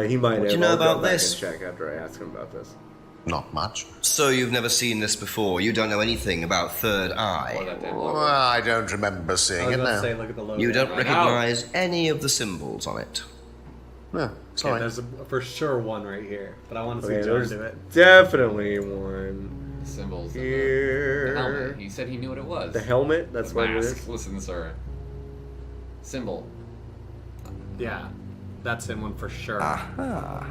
He might have. What do you know I'll go about back this? and check after I ask him about this. Not much. So you've never seen this before? You don't know anything about Third Eye? Well, I don't remember seeing it now. Say, look at the logo. You don't recognize any of the symbols on it? No, sorry. Okay, there's for sure one right here, but I want to see Okay, John there's do it. definitely one. Symbols. Here. The helmet. He said he knew what it was. The helmet? That's the what it mask. is? Listen, sir. Symbol. Yeah, that's him one for sure. Aha.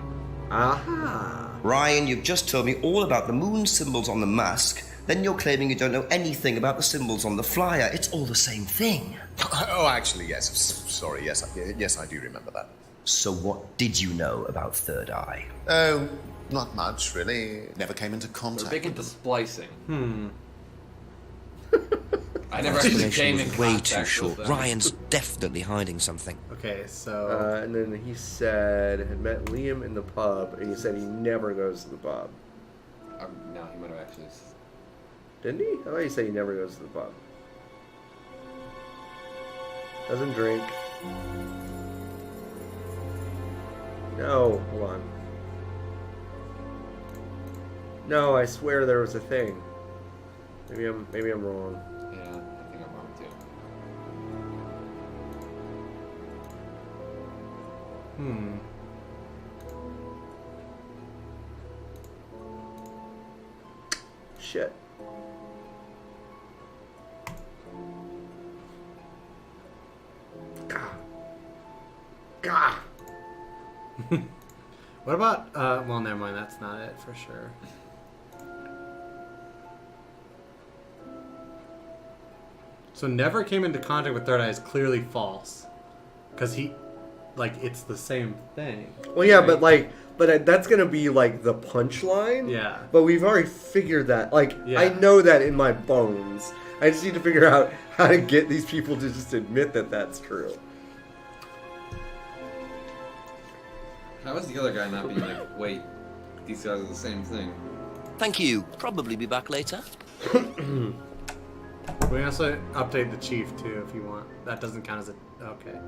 Aha. Ryan, you've just told me all about the moon symbols on the mask. Then you're claiming you don't know anything about the symbols on the flyer. It's all the same thing. Oh, actually, yes. Sorry, yes, yes, I do remember that. So what did you know about Third Eye? Oh, not much, really. Never came into They're contact. big into splicing. I That never actually explanation came was in way contact too with short. them. Ryan's definitely hiding something. Okay, so And then he said, had met Liam in the pub, and he said he never goes to the pub. No, he might have actually. Didn't he? I thought he said he never goes to the pub. Doesn't drink. No, hold on. No, I swear there was a thing. Maybe I'm wrong. Yeah, I think I'm wrong too. Shit. Gah. what about? Well, never mind. That's not it for sure. So never came into contact with Third Eye is clearly false, because it's the same thing. Well, yeah, right? but that's gonna be like the punchline. Yeah. But we've already figured that. Like, Yeah. I know that in my bones. I just need to figure out how to get these people to just admit that that's true. How is the other guy not being like, wait, these guys are the same thing? Thank you. Probably be back later. We can also update the chief too if you want. That doesn't count as a okay.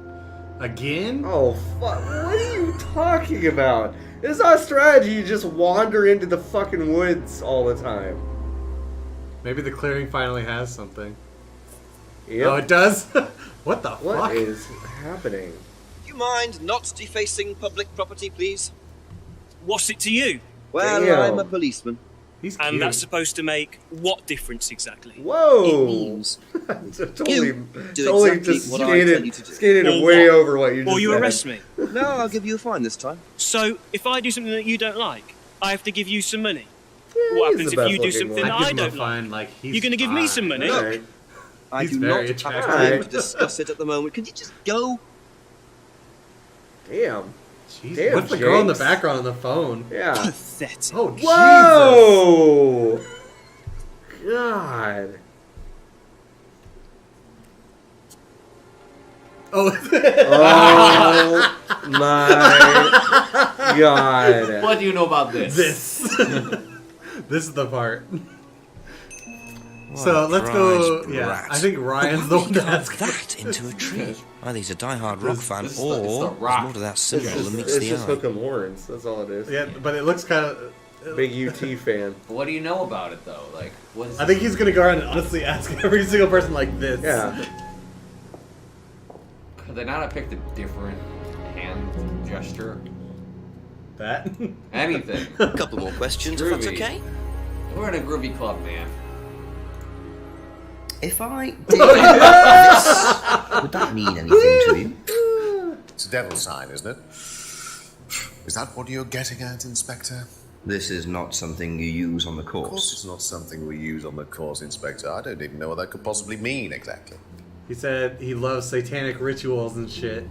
Again? Oh fuck! What are you talking about? It's not a strategy. You just wander into the fucking woods all the time. Maybe the clearing finally has something. Yep. Oh, it does. What the fuck? What is happening? Do you mind not defacing public property, please? What's it to you? Well, Damn. I'm a policeman. He's And cute. that's supposed to make what difference exactly? Whoa! It means totally you do totally exactly just what I tell you to do. skated Or way what? over what you just Or you said. arrest me. No, I'll give you a fine this time. So, if I do something that you don't like, I have to give you some money. Yeah, What he's happens the if you do best something looking that one. I'd I give him a don't like? fine, like he's You're going to give me some money? Alright. I He's do very not have attractive. time to discuss it at the moment. Could you just go? Damn. Jeez, Damn, what's the girl in the Jenks. background on the phone? Yeah. Pathetic. Oh, Whoa! God. Oh. Oh my God. What do you know about this? This is the part. So let's go. Yeah, I think Ryan's the one that's that into a tree. Either he's a die-hard rock fan, it's or the there's rock. more to that It's symbol just, than meets it's the just eye. hook 'em horns. That's all it is. Yeah, but it looks kind of. Big UT fan. But what do you know about it though? Like, what is I think he's gonna go around and honestly ask every single person like this. Yeah. Could they not have picked a different hand gesture? That? Anything. A couple more questions, if that's Groovy. okay? We're in a groovy club, man. If I did this, would that mean anything to you? It's a devil sign, isn't it? Is that what you're getting at, Inspector? This is not something you use on the Of course course. it's not something we use on the course, Inspector. I don't even know what that could possibly mean exactly. He said he loves satanic rituals and shit,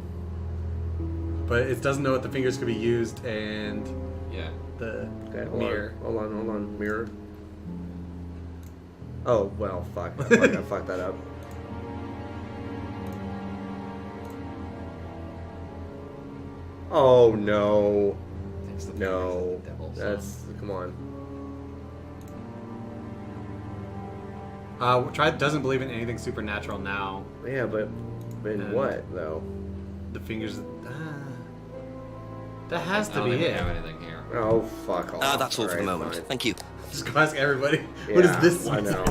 but it doesn't know what the fingers could be used and Yeah. the Okay, hold mirror. on. Hold on. Mirror. Oh, well, fuck. I fucked that up. Oh, no. Takes the No. fingers of the devil, so- That's... Come on. Tribe doesn't believe in anything supernatural now. Yeah, but... In And- what, though? The fingers. That has I to don't be think we it. have anything here. Oh, fuck off. That's all for the Alright, moment. fine. Thank you. Just go ask everybody. What Yeah, is this? I know.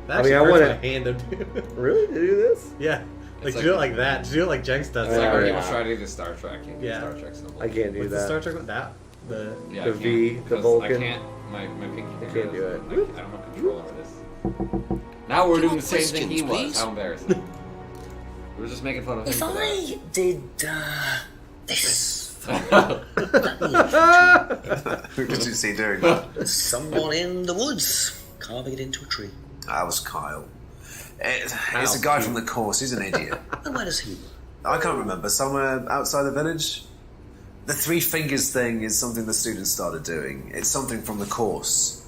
That I mean, actually I hurts wanna- my hand to do. Really? To do this? Yeah. Like, It's do it like that. Do it like Jenks does. It's like Yeah, when yeah. people try to do the Star Trek. You do Yeah. Star Trek symbol. I can't do What's that. the Star Trek one? That? The... Yeah, The I V, can't, the 'cause Vulcan. I can't. My pinky I finger can't do it. I don't have control over this. Now we're doing the same thing he questions, was. please? How embarrassing. We were just making fun of him. If for that. I did this, Who did you see doing that? someone in the woods carving it into a tree. That was Kyle. It's a guy from the course. He's an idiot. And where does he? I can't remember. Somewhere outside the village? The three fingers thing is something the students started doing. It's something from the course.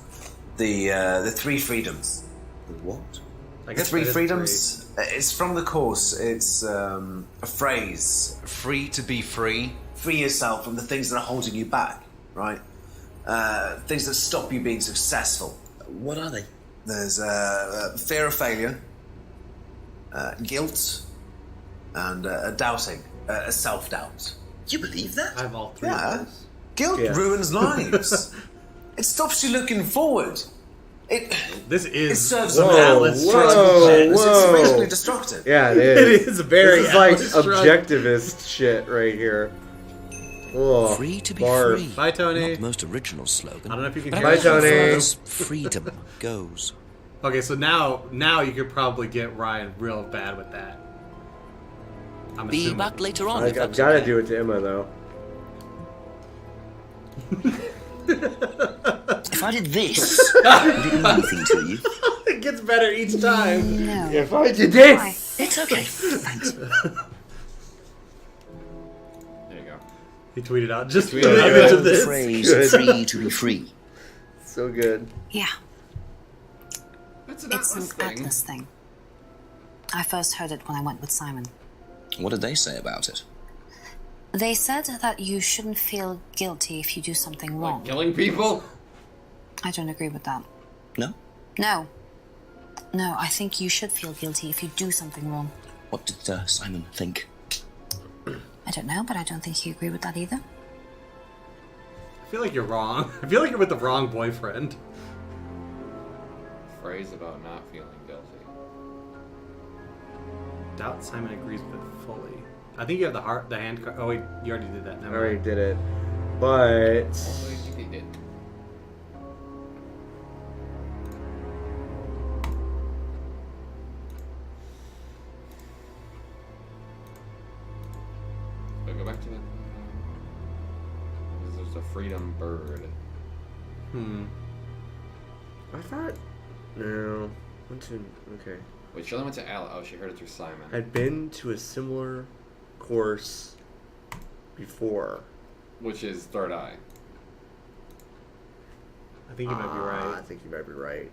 The three freedoms. The what? I The guess three that is freedoms? It's from the course. It's a phrase. Free to be free. Free yourself from the things that are holding you back, right? Things that stop you being successful. What are they? There's fear of failure, guilt, and doubting, self-doubt. You believe that? I have all three Yeah. of those. Guilt Yeah. ruins lives. It stops you looking forward. This It is serves Whoa, some Atlas whoa, shrugged. It's whoa. extremely destructive. Yeah, it is. It is very This is like Atlas Shrugged. objectivist shit right here. Oh, Free to be barf. free. Bye, Tony. Not the most original slogan. I don't know if you can but hear Bye, us. Tony. as far as freedom goes. Okay, so now you could probably get Ryan real bad with that. I'm Be assuming. back later on. I've if that's got to okay. do it to Emma, though. If I did this, would it mean anything to you? It gets better each time. No. If I did this! It's okay. Thanks. There you go. He tweeted out just for Tweeted the out. image of The this. phrase Good. "free to be free." So good. Yeah, It's an it's Atlas an thing. Atlas thing. I first heard it when I went with Simon. What did they say about it? They said that you shouldn't feel guilty if you do something wrong. Like killing people? I don't agree with that. No. No. No, I think you should feel guilty if you do something wrong. What did Simon think? I don't know, but I don't think he agreed with that either. I feel like you're wrong. I feel like you're with the wrong boyfriend. Phrase about not feeling guilty. Doubt Simon agrees with it fully. I think you have the hand card. Oh wait, you already did that. I Never already mind. did it. But... Also, you think he did. So go back to the. There's a freedom bird. I thought... No. Okay. Wait, Shirley went to Al. Oh, she heard it through Simon. I'd been to a similar course before. Which is Third Eye. I think you might be right. I think you might be right.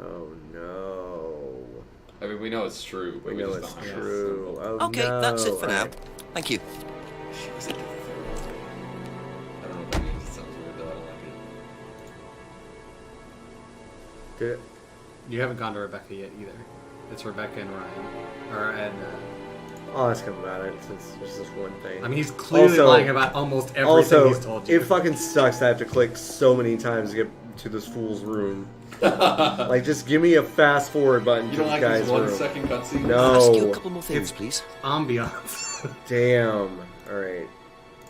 Oh no. I mean, we know it's true, but We we know just it's don't have true. the Oh, Okay, no. that's it for now. Okay. Thank you. She was at the third one. I don't know what that means. It sounds weird though. I don't like it. Did it? You haven't gone to Rebecca yet either. It's Rebecca and Ryan, I'll ask him about it since there's this one thing. I mean, he's clearly lying about almost everything also, he's told you. It fucking sucks that I have to click so many times to get to this fool's room. Like, just give me a fast forward button You to don't this like guy's these 1 room. second cutscenes? No. I'll ask you a couple more things, please. Ambiance. Damn. Alright.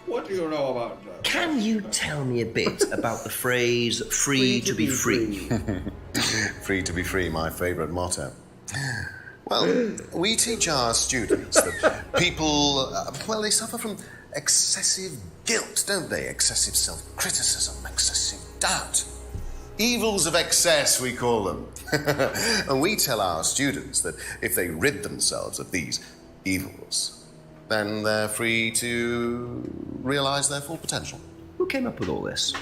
What do you know about that? Can you tell me a bit about the phrase "free to be free"? Free to be free, my favourite motto. Well, we teach our students that people, well, they suffer from excessive guilt, don't they? Excessive self-criticism, excessive doubt. Evils of excess, we call them. And we tell our students that if they rid themselves of these evils, then they're free to realise their full potential. Who came up with all this?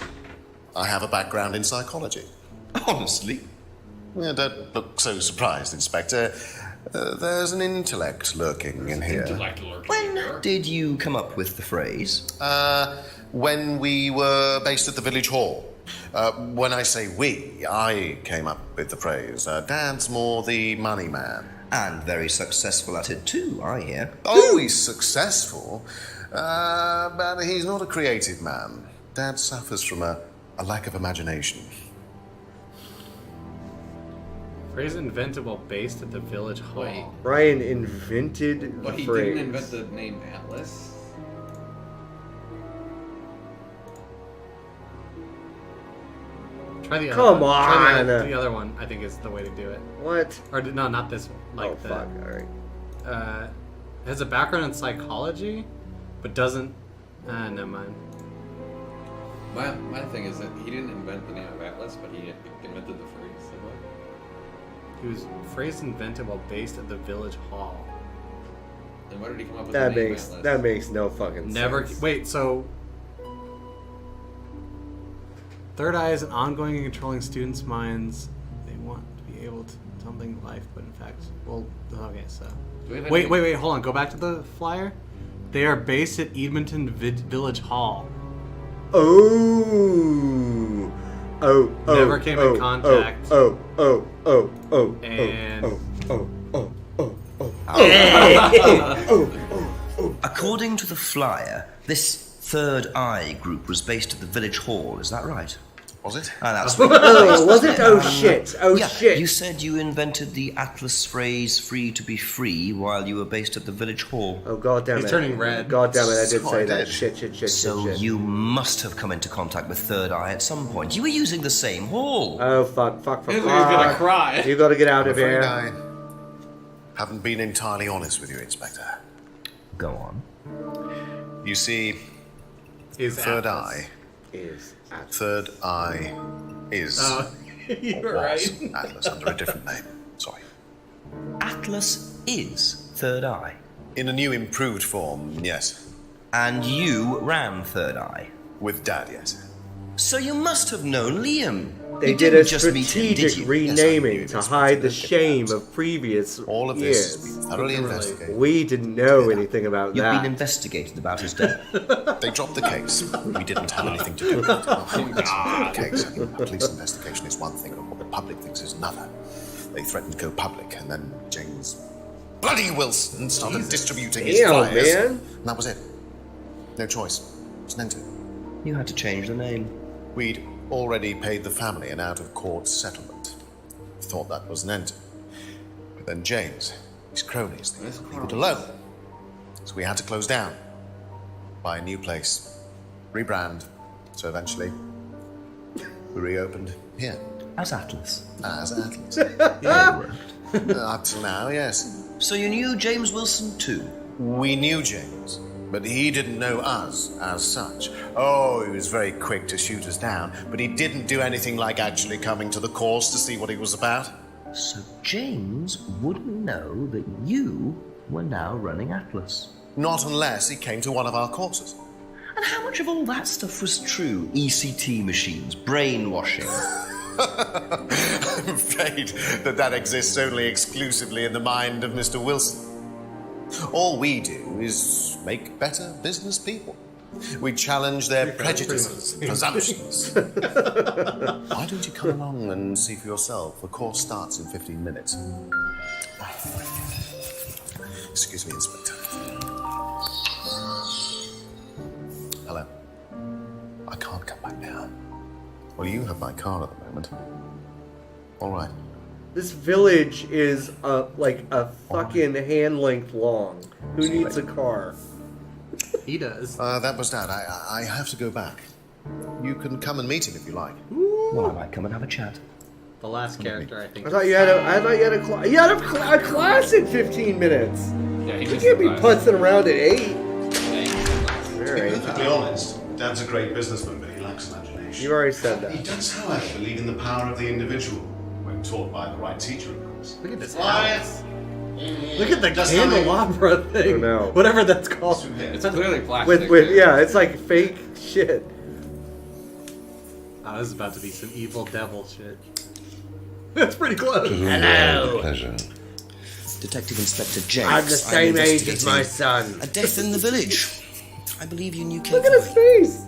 I have a background in psychology. Honestly? Yeah, don't look so surprised, Inspector. There's an intellect lurking in here. When did you come up with the phrase? When we were based at the village hall. When I say we, I came up with the phrase. Dad's more the money man. And very successful at it too, I hear. Oh, he's successful, but he's not a creative man. Dad suffers from a lack of imagination. Phrase inventable based at the village hall. Wait. Ryan invented the But he phrase. didn't invent the name Atlas? Try the other Come one. Try on. the other one, I think, is the way to do it. What? Or no, not this one. Like Oh, fuck. Alright. Has a background in psychology, but doesn't. Never mind. My thing is that he didn't invent the name of Atlas, but he invented the phrase. So what? He was phrase inventable based at the village hall. And where did he come up with That the name makes Atlas? that makes no fucking Never. sense. Wait. So. Third eye is an ongoing and controlling students' minds. They want to be able to something life, but in fact, well, okay. So. Do we have Wait. any- Hold on. Go back to the flyer. They are based at Edmonton Village Hall. Oh. Never came in contact. According to the flyer, this Third Eye group was based at the village hall, is that right? Was it? That's Oh, was it? Oh shit! Oh yeah, shit! You said you invented the Atlas phrase "free to be free" while you were based at the village hall. Oh god damn it! He's turning red. God damn it! I did So say I that. did. Shit. So you must have come into contact with Third Eye at some point. You were using the same hall. Oh fuck! He's gonna cry. You gotta get out I'm of afraid here. I haven't been entirely honest with you, Inspector. Go on. You see, Is Third Atlas. Eye. Is Third Eye is. You're or was right. Atlas under a different name. Sorry. Atlas is Third Eye. In a new improved form, yes. And you ran Third Eye. With Dad, yes. So you must have known Liam. They You did didn't a just meet him, did strategic you? renaming Yes, to I knew hide the this, shame but of previous All of this years. has been thoroughly investigated. We didn't know anything about You've that. been investigated about his death. They dropped the case. We didn't have anything to do with it. The case. A police investigation is one thing, but what the public thinks is another. They threatened to go public, and then James bloody Wilson started distributing his Damn, flyers. man. And that was it. No choice. It's an end to it. You had to change the name. We'd already paid the family an out-of-court settlement. Thought that was an end to it. But then James, his cronies, they wouldn't leave it alone. So we had to close down. Buy a new place. Rebrand. So eventually, we reopened here. As Atlas. As Atlas. Yeah. Up till now, yes. So you knew James Wilson too? We knew James, but he didn't know us as such. Oh, he was very quick to shoot us down, but he didn't do anything like actually coming to the course to see what he was about. So James wouldn't know that you were now running Atlas. Not unless he came to one of our courses. And how much of all that stuff was true? ECT machines, brainwashing. I'm afraid that exists only exclusively in the mind of Mr. Wilson. All we do is make better business people. We challenge their prejudices and presumptions. Why don't you come along and see for yourself? The course starts in 15 minutes. Excuse me, Inspector. Hello. I can't come back now. Well, you have my car at the moment. All right. This village is like a fucking hand length long. Who needs a car? He does. That was Dad. I have to go back. You can come and meet him if you like. Well, I might come and have a chat. The last character, I think. I thought you had a class in 15 minutes. Yeah, he You missed can't the be class. putzing around at 8. To be honest, Dad's a great businessman, but he lacks imagination. You already said He that. does, however, believe in the power of the individual, when taught by the right teacher, of course. Look at this Quiet. house. Look at the Just candelabra thing. I know. Whatever that's called. It's clearly plastic. Yeah, it's like fake shit. Oh, this is about to be some evil devil shit. That's pretty close. Hello. Pleasure. Detective Inspector Jenks. I'm the same age as my investigating son. a death in the village. I believe you knew Look at his face.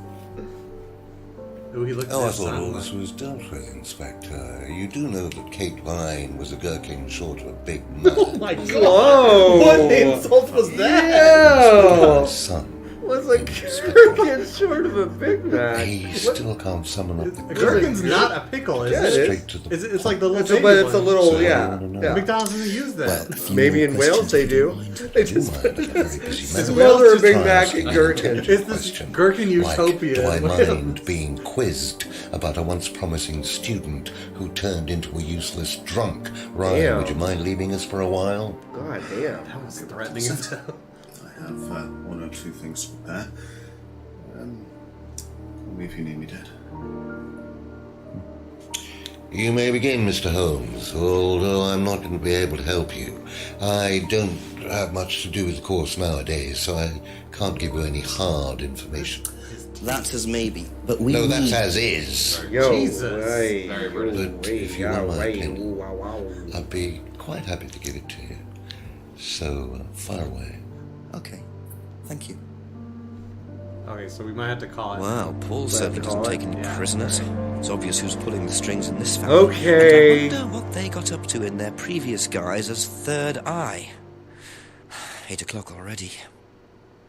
Ooh, he looked Oh, I at his thought son. all this was dealt with, Inspector. You do know that Kate Vine was a gherkin short of a big man. Oh my god! Whoa! What insult was that? Yeah! My son. Was a gherkin short of a Big Mac? He still can't summon up the A gherkin's not a pickle, is Yeah, it? it Straight to the It's like the little It's a, baby but it's a one. little, So, yeah. no. yeah. McDonald's doesn't use that. Well, Maybe in Wales they do. They do just mind, I'm very busy man. smother a Big Try Mac asking in an gherkin. intelligent It's this question, gherkin like, utopia. do I mind being quizzed about a once promising student who turned into a useless drunk? Ryan, Damn. would you mind leaving us for a while? God damn. That was threatening as hell. I have one or two things to prepare. Call me if you need me, Dad. You may begin, Mr. Holmes, although I'm not going to be able to help you. I don't have much to do with the course nowadays, so I can't give you any hard information. That's as maybe, but we No, that's need... as is. Yo, Jesus. hey, Very British. But if you want my wait, opinion, ooh, wow, wow. I'd be quite happy to give it to you. So, fire away. Okay, thank you. Okay, so we might have to call it. Wow, Paul certainly doesn't take any prisoners. It's obvious who's pulling the strings in this family. Okay. And I wonder what they got up to in their previous guise as Third Eye. 8 o'clock already.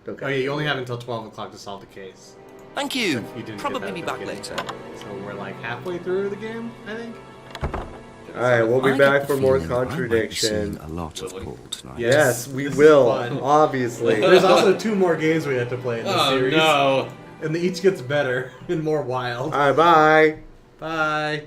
Okay. Oh yeah, you only have until 12 o'clock to solve the case. Thank you. If you didn't Probably get be that back at the beginning. later. So we're like halfway through the game, I think. Alright, we'll be I back get for the more feeling I might be Contradiction. seeing a lot of Paul tonight. Yes, we This is will, fun. obviously. There's also 2 more games we have to play in this Oh, series. no. And each gets better and more wild. Alright, bye. Bye.